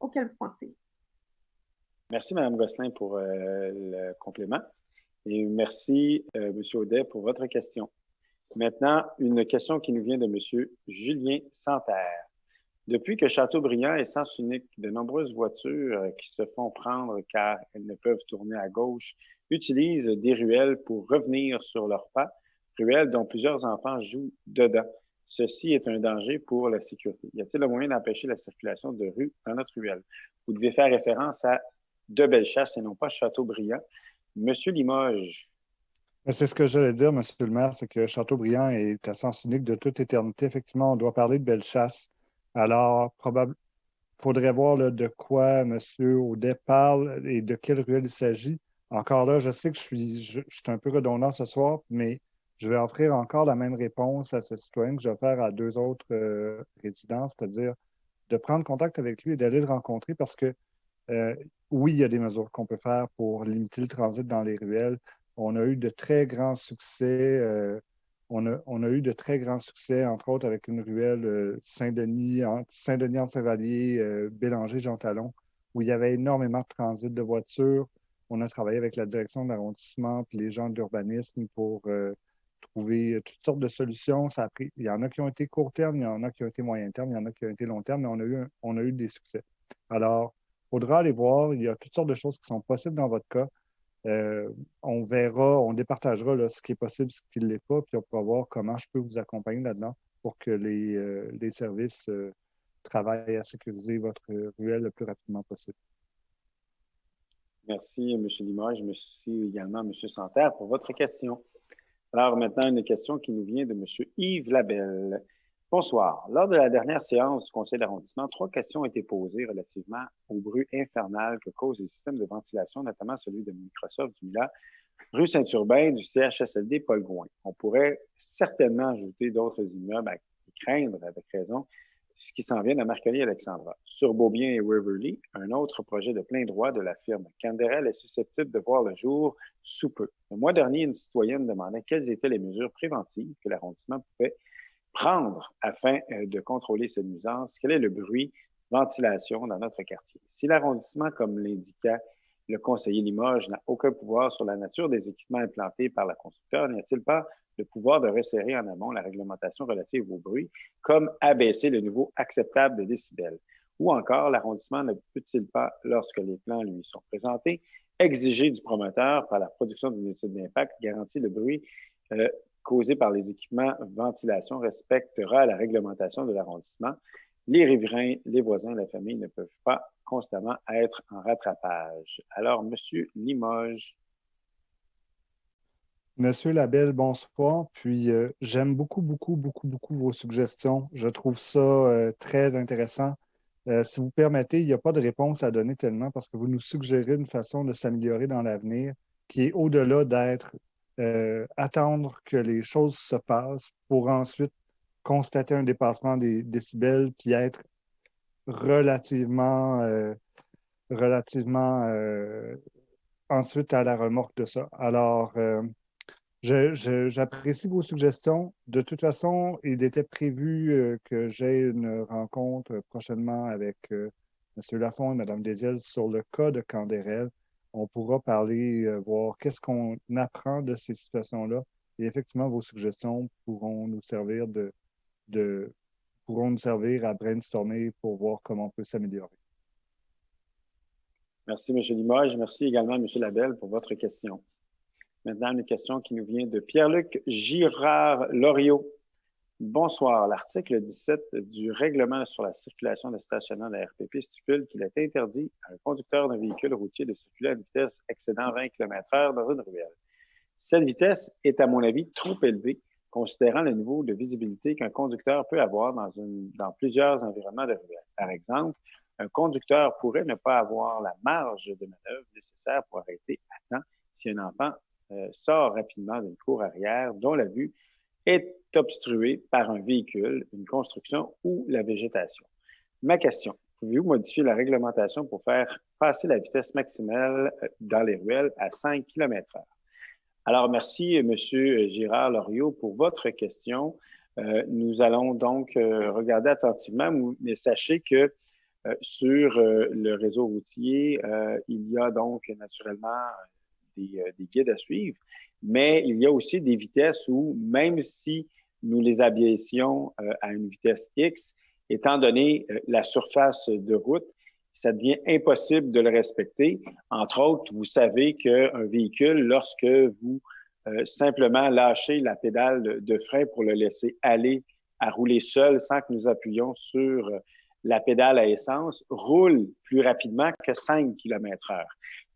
auquel vous pensez. Merci, Mme Gosselin, pour le complément. Et merci, M. Audet, pour votre question. Maintenant, une question qui nous vient de M. Julien Santerre. Depuis que Châteaubriand est sens unique, de nombreuses voitures qui se font prendre car elles ne peuvent tourner à gauche utilisent des ruelles pour revenir sur leurs pas, ruelles dont plusieurs enfants jouent dedans. Ceci est un danger pour la sécurité. Y a-t-il un moyen d'empêcher la circulation de rue dans notre ruelle? Vous devez faire référence à de Bellechasse et non pas Châteaubriand. Monsieur Limoges. C'est ce que j'allais dire, Monsieur le maire, c'est que Châteaubriand est à sens unique de toute éternité. Effectivement, on doit parler de Bellechasse. Alors, faudrait voir là, de quoi M. Audet parle et de quelle ruelle il s'agit. Encore là, je sais que je suis un peu redondant ce soir, mais je vais offrir encore la même réponse à ce citoyen que je vais faire à deux autres résidents, c'est-à-dire de prendre contact avec lui et d'aller le rencontrer parce que oui, il y a des mesures qu'on peut faire pour limiter le transit dans les ruelles. On a eu de très grands succès. On a eu de très grands succès, entre autres avec une ruelle Saint-Denis entre Saint-Vallier, Bélanger, Jean Talon, où il y avait énormément de transit de voitures. On a travaillé avec la direction de l'arrondissement et les gens de l'urbanisme pour trouver toutes sortes de solutions. Il y en a qui ont été court terme, il y en a qui ont été moyen terme, il y en a qui ont été long terme, mais on a eu des succès. Alors, il faudra aller voir. Il y a toutes sortes de choses qui sont possibles dans votre cas. On verra, on départagera là, ce qui est possible, ce qui ne l'est pas, puis on pourra voir comment je peux vous accompagner là-dedans pour que les services travaillent à sécuriser votre ruelle le plus rapidement possible. Merci, M. Limoges. Merci également, M. Santerre, pour votre question. Alors maintenant, une question qui nous vient de M. Yves Labelle. Bonsoir. Lors de la dernière séance du Conseil d'arrondissement, 3 questions ont été posées relativement au bruit infernal que causent les systèmes de ventilation, notamment celui de Microsoft du Mila, rue Saint-Urbain, du CHSLD Paul Gouin. On pourrait certainement ajouter d'autres immeubles à craindre, avec raison, ce qui s'en vient à Marconi et Alexandra. Sur Beaubien et Waverly, un autre projet de plein droit de la firme Canderel est susceptible de voir le jour sous peu. Le mois dernier, une citoyenne demandait quelles étaient les mesures préventives que l'arrondissement pouvait prendre afin de contrôler cette nuisance. Quel est le bruit, ventilation dans notre quartier? Si l'arrondissement, comme l'indiquait le conseiller Limoges, n'a aucun pouvoir sur la nature des équipements implantés par la constructeur, n'y a-t-il pas le pouvoir de resserrer en amont la réglementation relative au bruit, comme abaisser le niveau acceptable de décibels? Ou encore, l'arrondissement ne peut-il pas, lorsque les plans lui sont présentés, exiger du promoteur, par la production d'une étude d'impact, garantie le bruit causé par les équipements ventilation respectera la réglementation de l'arrondissement? Les riverains, les voisins, la famille ne peuvent pas constamment être en rattrapage. Alors, M. Limoges. Monsieur Labelle, bonsoir. Puis, j'aime beaucoup vos suggestions. Je trouve ça très intéressant. Si vous permettez, il n'y a pas de réponse à donner tellement parce que vous nous suggérez une façon de s'améliorer dans l'avenir qui est au-delà d'être attendre que les choses se passent pour ensuite constater un dépassement des décibels puis être relativement ensuite à la remorque de ça. Alors, j'apprécie vos suggestions. De toute façon, il était prévu que j'aie une rencontre prochainement avec M. Lafond et Mme Desiel sur le cas de Canderel. On pourra parler, voir qu'est-ce qu'on apprend de ces situations-là. Et effectivement, vos suggestions pourront nous servir à brainstormer pour voir comment on peut s'améliorer. Merci, M. Limoges. Merci également, M. Labelle, pour votre question. Maintenant, une question qui nous vient de Pierre-Luc Girard-Loriot. Bonsoir. L'article 17 du règlement sur la circulation de stationnement de la RPP stipule qu'il est interdit à un conducteur d'un véhicule routier de circuler à une vitesse excédant 20 km/h dans une ruelle. Cette vitesse est, à mon avis, trop élevée, considérant le niveau de visibilité qu'un conducteur peut avoir dans plusieurs environnements de ruelle. Par exemple, un conducteur pourrait ne pas avoir la marge de manœuvre nécessaire pour arrêter à temps si un enfant sort rapidement d'une cour arrière dont la vue est obstruée par un véhicule, une construction ou la végétation. Ma question, pouvez-vous modifier la réglementation pour faire passer la vitesse maximale dans les ruelles à 5 km/h? Alors, merci, M. Girard-Loriot, pour votre question. Nous allons donc regarder attentivement, mais sachez que sur le réseau routier, il y a donc naturellement des guides à suivre, mais il y a aussi des vitesses où, même si nous les abaissions à une vitesse X, étant donné la surface de route, ça devient impossible de le respecter. Entre autres, vous savez qu'un véhicule, lorsque vous simplement lâchez la pédale de frein pour le laisser aller à rouler seul sans que nous appuyions sur la pédale à essence, roule plus rapidement que 5 km/h.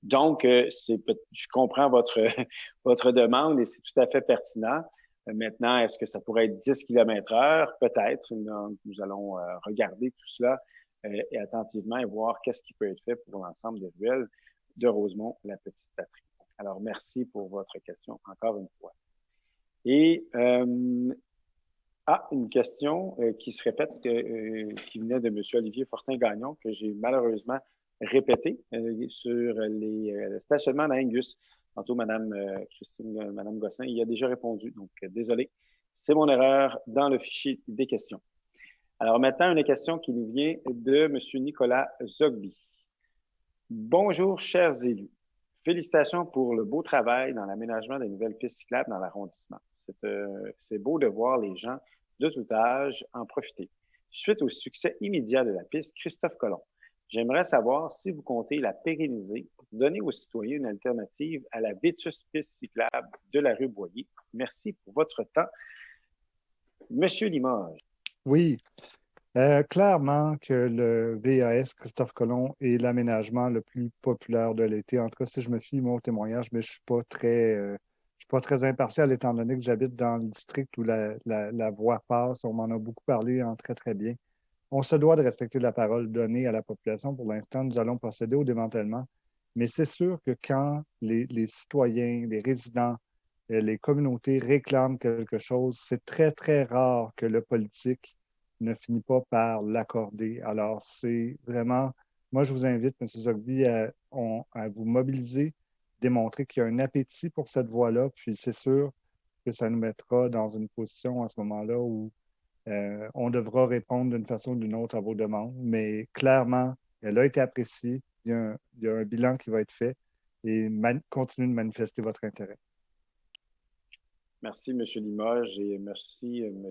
Donc, je comprends votre demande et c'est tout à fait pertinent. Maintenant, est-ce que ça pourrait être 10 km/h? Peut-être. Nous allons regarder tout cela et attentivement et voir qu'est-ce qui peut être fait pour l'ensemble des ruelles de Rosemont, la petite patrie. Alors, merci pour votre question encore une fois. Et une question qui se répète, qui venait de M. Olivier Fortin-Gagnon, que j'ai malheureusement répété sur les stationnements d'Angus. Tantôt, Mme Gosselin y a déjà répondu, donc désolé. C'est mon erreur dans le fichier des questions. Alors maintenant, une question qui nous vient de M. Nicolas Zogby. Bonjour, chers élus. Félicitations pour le beau travail dans l'aménagement des nouvelles pistes cyclables dans l'arrondissement. C'est beau de voir les gens de tout âge en profiter. Suite au succès immédiat de la piste Christophe Colomb, j'aimerais savoir si vous comptez la pérenniser pour donner aux citoyens une alternative à la vétuste piste cyclable de la rue Boyer. Merci pour votre temps. Monsieur Limoges. Oui, clairement que le VAS Christophe Colomb est l'aménagement le plus populaire de l'été. En tout cas, si je me fie mon témoignage, mais je ne suis pas très impartial étant donné que j'habite dans le district où la voie passe. On m'en a beaucoup parlé très, très bien. On se doit de respecter la parole donnée à la population. Pour l'instant, nous allons procéder au démantèlement. Mais c'est sûr que quand les citoyens, les résidents, les communautés réclament quelque chose, c'est très, très rare que le politique ne finit pas par l'accorder. Alors, c'est vraiment... Moi, je vous invite, M. Zogby, à vous mobiliser, démontrer qu'il y a un appétit pour cette voie-là, puis c'est sûr que ça nous mettra dans une position à ce moment-là où on devra répondre d'une façon ou d'une autre à vos demandes. Mais clairement, elle a été appréciée, il y a un bilan qui va être fait et continuez de manifester votre intérêt. Merci, M. Limoges, et merci, M.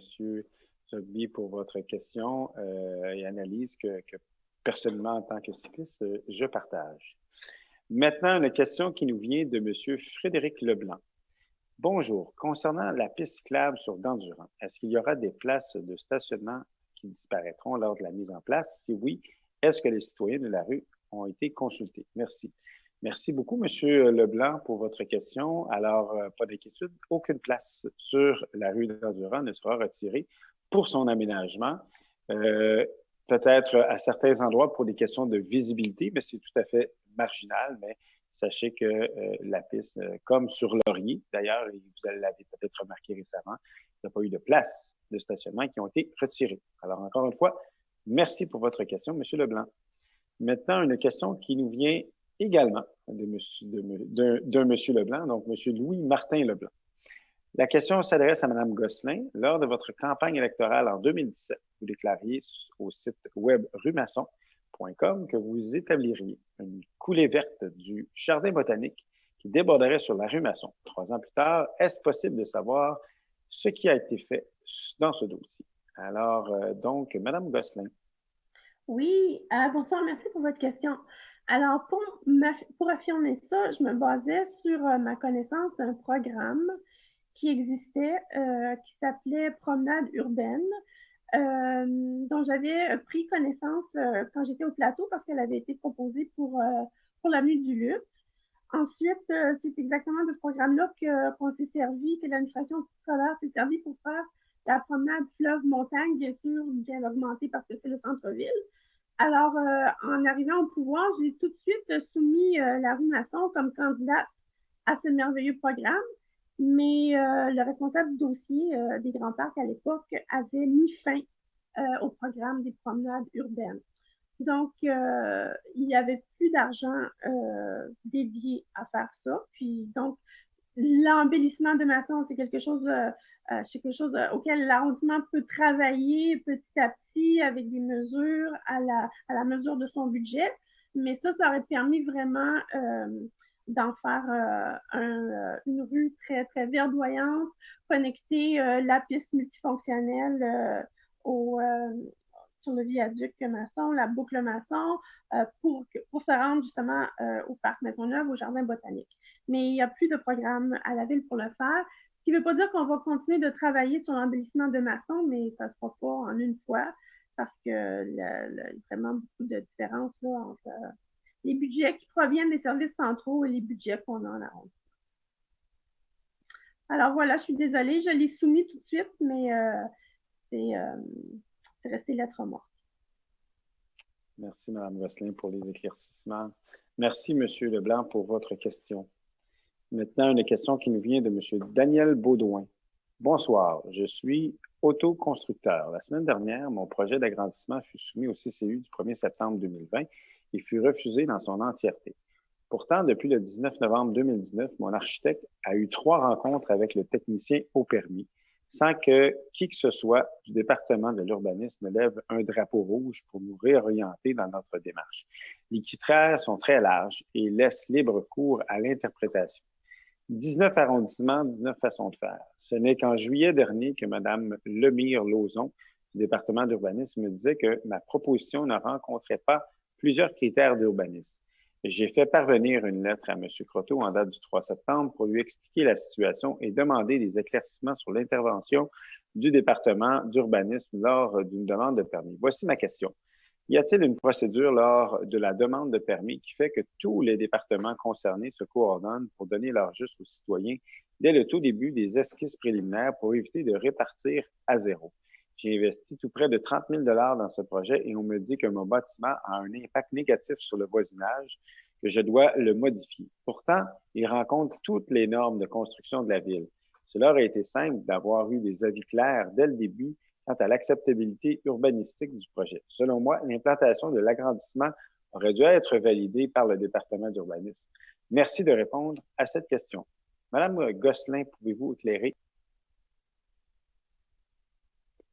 Zogby, pour votre question et analyse que personnellement, en tant que cycliste, je partage. Maintenant, une question qui nous vient de M. Frédéric Leblanc. Bonjour. Concernant la piste cyclable sur Dandurand, est-ce qu'il y aura des places de stationnement qui disparaîtront lors de la mise en place? Si oui, est-ce que les citoyens de la rue ont été consultés? Merci. Merci beaucoup, M. Leblanc, pour votre question. Alors, pas d'inquiétude, aucune place sur la rue Dandurand ne sera retirée pour son aménagement. Peut-être à certains endroits pour des questions de visibilité, mais c'est tout à fait marginal, mais sachez que la piste, comme sur Laurier, d'ailleurs, et vous l'avez peut-être remarqué récemment, il n'y a pas eu de place de stationnement qui ont été retirées. Alors, encore une fois, merci pour votre question, M. Leblanc. Maintenant, une question qui nous vient également d'un M. Leblanc, donc M. Louis-Martin Leblanc. La question s'adresse à Mme Gosselin. Lors de votre campagne électorale en 2017, vous déclariez au site web rumasson.com que vous établiriez une coulée verte du jardin botanique qui déborderait sur la rue Masson. 3 ans plus tard, est-ce possible de savoir ce qui a été fait dans ce dossier? Alors, donc, Mme Gosselin. Oui, bonsoir, merci pour votre question. Alors, pour affirmer ça, je me basais sur ma connaissance d'un programme qui existait, qui s'appelait Promenade urbaine, dont j'avais pris connaissance quand j'étais au plateau parce qu'elle avait été proposée pour l'avenue du Lutte. Ensuite, c'est exactement de ce programme-là qu'on s'est servi, que l'administration scolaire s'est servie pour faire la promenade fleuve-montagne, bien sûr, bien augmentée parce que c'est le centre-ville. Alors, en arrivant au pouvoir, j'ai tout de suite soumis la rue Masson comme candidate à ce merveilleux programme. Mais le responsable du dossier des Grands Parcs à l'époque avait mis fin au programme des promenades urbaines. Donc, il n'y avait plus d'argent dédié à faire ça. Puis, donc, l'embellissement de Masson, c'est quelque chose auquel l'arrondissement peut travailler petit à petit avec des mesures à la mesure de son budget. Mais ça aurait permis vraiment d'en faire une rue très, très verdoyante, connecter la piste multifonctionnelle sur le viaduc Masson, la boucle Masson, pour se rendre justement au parc Maisonneuve, au jardin botanique. Mais il n'y a plus de programme à la ville pour le faire, ce qui ne veut pas dire qu'on va continuer de travailler sur l'embellissement de Masson, mais ça ne se fera pas en une fois, parce qu'il y a vraiment beaucoup de différences là, entre les budgets qui proviennent des services centraux et les budgets qu'on a en arrondissement. Alors voilà, je suis désolée, je l'ai soumis tout de suite, mais c'est resté lettre morte. Merci, Mme Gosselin, pour les éclaircissements. Merci, M. Leblanc, pour votre question. Maintenant, une question qui nous vient de M. Daniel Baudouin. Bonsoir, je suis autoconstructeur. La semaine dernière, mon projet d'agrandissement fut soumis au CCU du 1er septembre 2020 et fut refusé dans son entièreté. Pourtant, depuis le 19 novembre 2019, mon architecte a eu 3 rencontres avec le technicien au permis, sans que qui que ce soit du département de l'urbanisme ne lève un drapeau rouge pour nous réorienter dans notre démarche. Les critères sont très larges et laissent libre cours à l'interprétation. 19 arrondissements, 19 façons de faire. Ce n'est qu'en juillet dernier que Mme Lemire-Lauzon du département d'urbanisme me disait que ma proposition ne rencontrait pas plusieurs critères d'urbanisme. J'ai fait parvenir une lettre à M. Croteau en date du 3 septembre pour lui expliquer la situation et demander des éclaircissements sur l'intervention du département d'urbanisme lors d'une demande de permis. Voici ma question. Y a-t-il une procédure lors de la demande de permis qui fait que tous les départements concernés se coordonnent pour donner leur juste aux citoyens dès le tout début des esquisses préliminaires pour éviter de répartir à zéro? J'ai investi tout près de 30 000 $ dans ce projet et on me dit que mon bâtiment a un impact négatif sur le voisinage, que je dois le modifier. Pourtant, il rencontre toutes les normes de construction de la ville. Cela aurait été simple d'avoir eu des avis clairs dès le début quant à l'acceptabilité urbanistique du projet. Selon moi, l'implantation de l'agrandissement aurait dû être validée par le département d'urbanisme. Merci de répondre à cette question. Madame Gosselin, pouvez-vous éclairer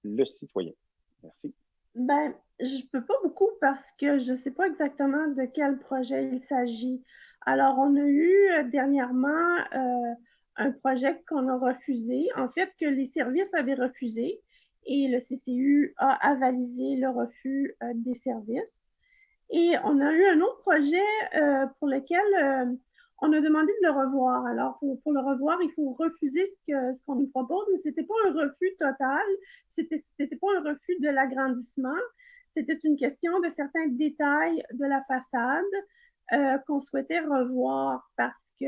le citoyen? Merci. Ben, je peux pas beaucoup parce que je sais pas exactement de quel projet il s'agit. Alors, on a eu dernièrement un projet qu'on a refusé, en fait, que les services avaient refusé et le CCU a avalisé le refus des services. Et on a eu un autre projet pour lequel on a demandé de le revoir. Alors, pour le revoir, il faut refuser ce qu'on nous propose, mais ce n'était pas un refus total, c'était pas un refus de l'agrandissement, c'était une question de certains détails de la façade qu'on souhaitait revoir parce que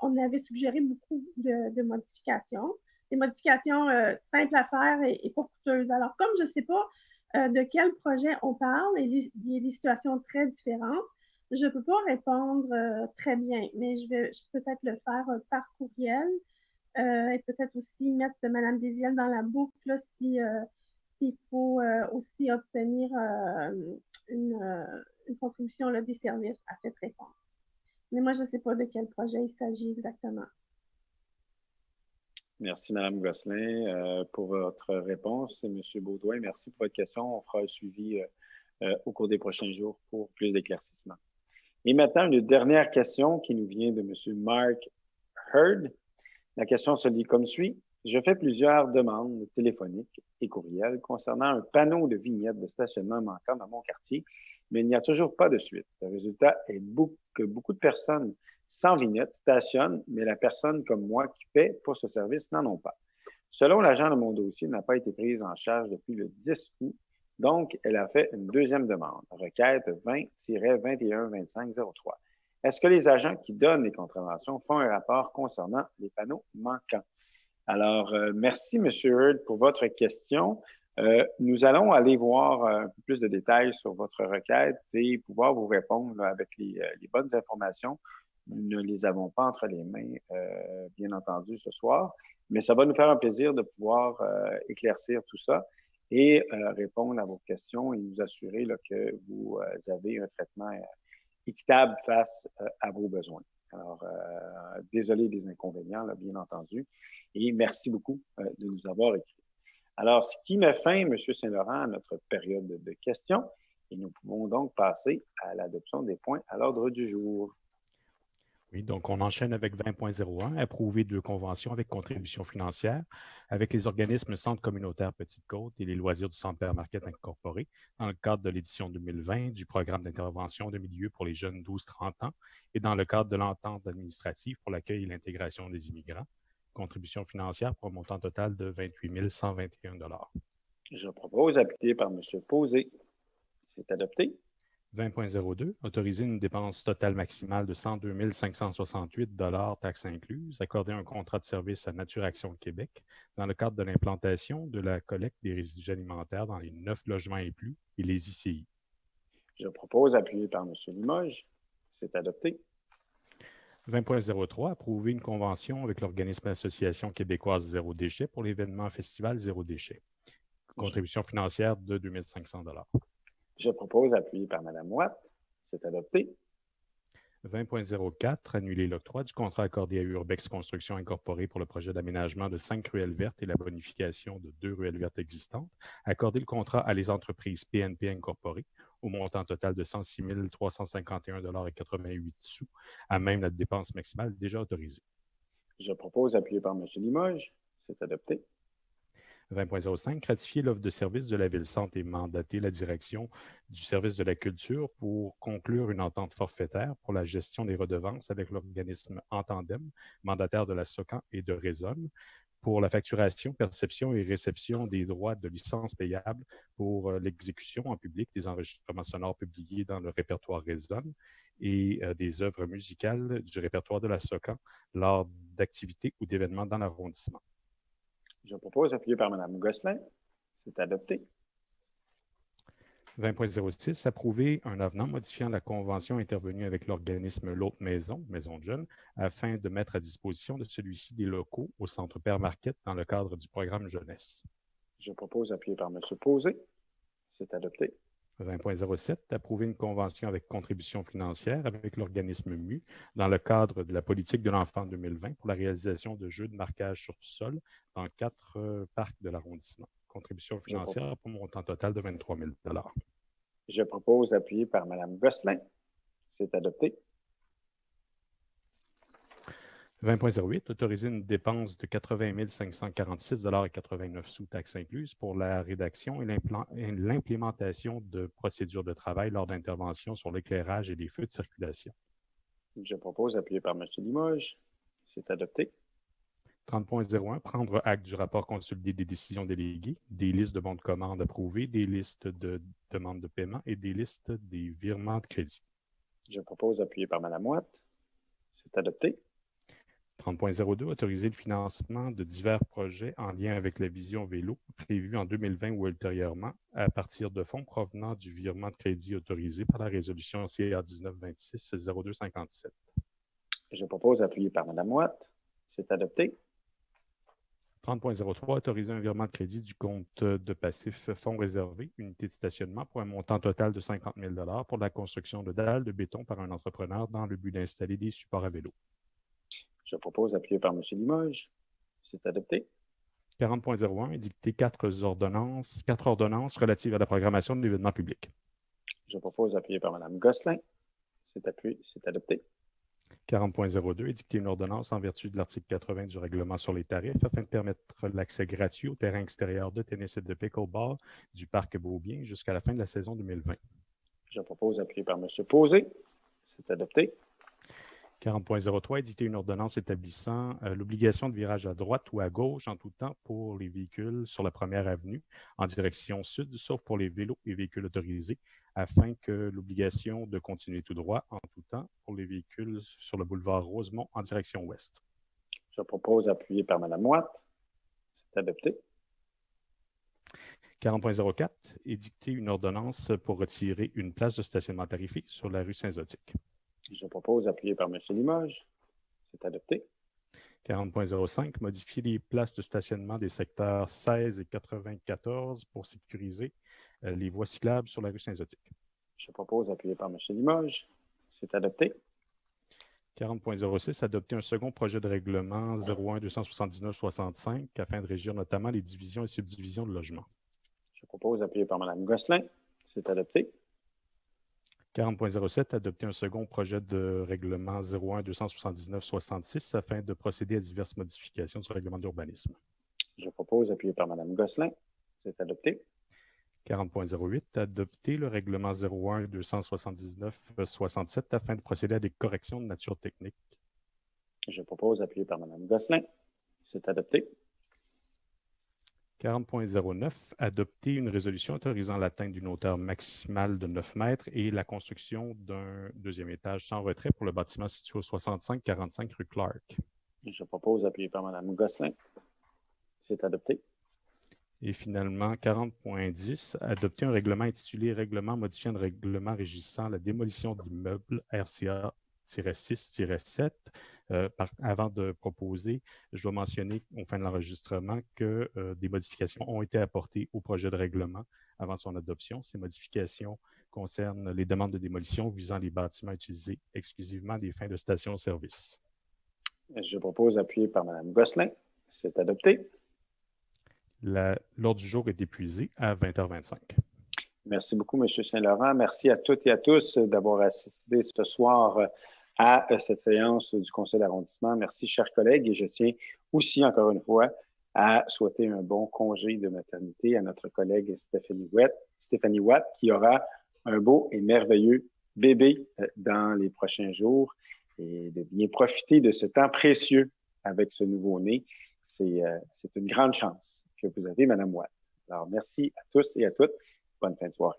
on avait suggéré beaucoup de modifications, des modifications simples à faire et pas coûteuses. Alors, comme je ne sais pas de quel projet on parle, il y a des situations très différentes, je ne peux pas répondre très bien, mais je vais peut-être le faire par courriel et peut-être aussi mettre Mme Désiel dans la boucle là, s'il faut aussi obtenir une contribution là, des services à cette réponse. Mais moi, je ne sais pas de quel projet il s'agit exactement. Merci, Mme Gosselin, pour votre réponse. M. Baudouin, merci pour votre question. On fera un suivi au cours des prochains jours pour plus d'éclaircissements. Et maintenant, une dernière question qui nous vient de M. Mark Heard. La question se lit comme suit. Je fais plusieurs demandes téléphoniques et courriels concernant un panneau de vignette de stationnement manquant dans mon quartier, mais il n'y a toujours pas de suite. Le résultat est que beaucoup de personnes sans vignette stationnent, mais la personne comme moi qui paie pour ce service n'en ont pas. Selon l'agent de mon dossier, n'a pas été prise en charge depuis le 10 août, donc elle a fait une deuxième demande, requête 20-21-25-03. Est-ce que les agents qui donnent les contraventions font un rapport concernant les panneaux manquants? Alors, merci, M. Heard, pour votre question. Nous allons aller voir un peu plus de détails sur votre requête et pouvoir vous répondre là, avec les bonnes informations. Nous ne les avons pas entre les mains, bien entendu, ce soir, mais ça va nous faire un plaisir de pouvoir éclaircir tout ça et répondre à vos questions et nous assurer là, que vous avez un traitement équitable face à vos besoins. Alors, désolé des inconvénients, là, bien entendu, et merci beaucoup de nous avoir écrit. Alors, ce qui met fin, M. Saint-Laurent, à notre période de questions, et nous pouvons donc passer à l'adoption des points à l'ordre du jour. Oui, donc on enchaîne avec 20.01, approuver 2 conventions avec contribution financière avec les organismes Centre communautaire Petite-Côte et les loisirs du Centre Bear Market Incorporé dans le cadre de l'édition 2020 du programme d'intervention de milieu pour les jeunes 12-30 ans et dans le cadre de l'entente administrative pour l'accueil et l'intégration des immigrants. Contribution financière pour un montant total de 28 121 $. Je propose, appliqué par M. Posé. C'est adopté. 20.02, autoriser une dépense totale maximale de 102 568 taxes incluses, accorder un contrat de service à Nature Action Québec dans le cadre de l'implantation de la collecte des résidus alimentaires dans les 9 logements et plus et les ICI. Je propose, appuyé par M. Limoges. C'est adopté. 20.03, approuver une convention avec l'organisme Association québécoise Zéro Déchet pour l'événement Festival Zéro Déchet. Contribution financière de 2 500 $. Je propose, appuyé par Mme Watt. C'est adopté. 20.04, annuler l'octroi du contrat accordé à Urbex Construction Incorporée pour le projet d'aménagement de 5 ruelles vertes et la bonification de 2 ruelles vertes existantes. Accorder le contrat à les entreprises PNP Incorporées au montant total de 106 351,88 $, à même la dépense maximale déjà autorisée. Je propose, appuyé par M. Limoges. C'est adopté. 20.05, ratifier l'offre de service de la Ville-Centre et mandater la direction du service de la culture pour conclure une entente forfaitaire pour la gestion des redevances avec l'organisme Entandem, mandataire de la SOCAN et de Résonne, pour la facturation, perception et réception des droits de licence payables pour l'exécution en public des enregistrements sonores publiés dans le répertoire Résonne et des œuvres musicales du répertoire de la SOCAN lors d'activités ou d'événements dans l'arrondissement. Je propose, appuyé par Mme Gosselin. C'est adopté. 20.06, approuver un avenant modifiant la convention intervenue avec l'organisme L'Autre Maison, Maison de Jeunes, afin de mettre à disposition de celui-ci des locaux au Centre Père Marquette dans le cadre du programme Jeunesse. Je propose, appuyé par M. Posé. C'est adopté. 20.07, approuver une convention avec contribution financière avec l'organisme MU dans le cadre de la politique de l'enfant 2020 pour la réalisation de jeux de marquage sur sol dans 4 parcs de l'arrondissement. Contribution financière pour un montant total de 23 000 $. Je propose, appuyé par Mme Gosselin. C'est adopté. 20.08, autoriser une dépense de 80 546,89 $, taxes incluses, pour la rédaction et l'implémentation de procédures de travail lors d'interventions sur l'éclairage et les feux de circulation. Je propose, appuyé par M. Limoges. C'est adopté. 30.01, prendre acte du rapport consolidé des décisions déléguées, des listes de bons de commande approuvés, des listes de demandes de paiement et des listes des virements de crédit. Je propose, appuyé par Mme Watt. C'est adopté. 30.02, autoriser le financement de divers projets en lien avec la vision vélo prévue en 2020 ou ultérieurement à partir de fonds provenant du virement de crédit autorisé par la résolution CA 1926-0257. Je propose, appuyé par Mme Watt. C'est adopté. 30.03, autoriser un virement de crédit du compte de passif fonds réservé, unité de stationnement, pour un montant total de 50 000 $ pour la construction de dalles de béton par un entrepreneur dans le but d'installer des supports à vélo. Je propose, appuyé par M. Limoges. C'est adopté. 40.01, édicter 4 ordonnances relatives à la programmation de l'événement public. Je propose, appuyé par Mme Gosselin. C'est adopté. 40.02, édicter une ordonnance en vertu de l'article 80 du règlement sur les tarifs afin de permettre l'accès gratuit au terrain extérieur de tennis et de pickleball du parc Beaubien jusqu'à la fin de la saison 2020. Je propose, appuyé par M. Posé. C'est adopté. 40.03, édicter une ordonnance établissant l'obligation de virage à droite ou à gauche en tout temps pour les véhicules sur la première avenue en direction sud, sauf pour les vélos et véhicules autorisés, afin que l'obligation de continuer tout droit en tout temps pour les véhicules sur le boulevard Rosemont en direction ouest. Je propose, appuyé par Mme Watt. C'est adopté. 40.04, édicter une ordonnance pour retirer une place de stationnement tarifée sur la rue Saint-Zotique. Je propose, appuyé par M. Limoges. C'est adopté. 40.05, modifier les places de stationnement des secteurs 16 et 94 pour sécuriser les voies cyclables sur la rue Saint-Zotique. Je propose, appuyé par M. Limoges. C'est adopté. 40.06, adopter un second projet de règlement 01-279-65 afin de régir notamment les divisions et subdivisions de logements. Je propose, appuyé par Mme Gosselin. C'est adopté. 40.07, adopter un second projet de règlement 01-279-66 afin de procéder à diverses modifications du règlement d'urbanisme. Je propose, appuyé par Mme Gosselin. C'est adopté. 40.08, adopter le règlement 01-279-67 afin de procéder à des corrections de nature technique. Je propose, appuyé par Mme Gosselin. C'est adopté. 40.09, adopter une résolution autorisant l'atteinte d'une hauteur maximale de 9 mètres et la construction d'un deuxième étage sans retrait pour le bâtiment situé au 6545 rue Clark. Je propose, appuyé par Mme Gosselin. C'est adopté. Et finalement, 40.10, adopter un règlement intitulé « Règlement modifiant le règlement régissant la démolition d'immeubles RCA-6-7 ». Avant de proposer, je dois mentionner au fin de l'enregistrement que des modifications ont été apportées au projet de règlement avant son adoption. Ces modifications concernent les demandes de démolition visant les bâtiments utilisés exclusivement à des fins de station-service. Je propose, appuyé par Mme Gosselin. C'est adopté. L'ordre du jour est épuisé à 20h25. Merci beaucoup, M. Saint-Laurent. Merci à toutes et à tous d'avoir assisté ce soir à cette séance du Conseil d'arrondissement. Merci, chers collègues. Et je tiens aussi, encore une fois, à souhaiter un bon congé de maternité à notre collègue Stéphanie Watt, qui aura un beau et merveilleux bébé dans les prochains jours, et de bien profiter de ce temps précieux avec ce nouveau-né. C'est une grande chance que vous avez, Mme Watt. Alors, merci à tous et à toutes. Bonne fin de soirée.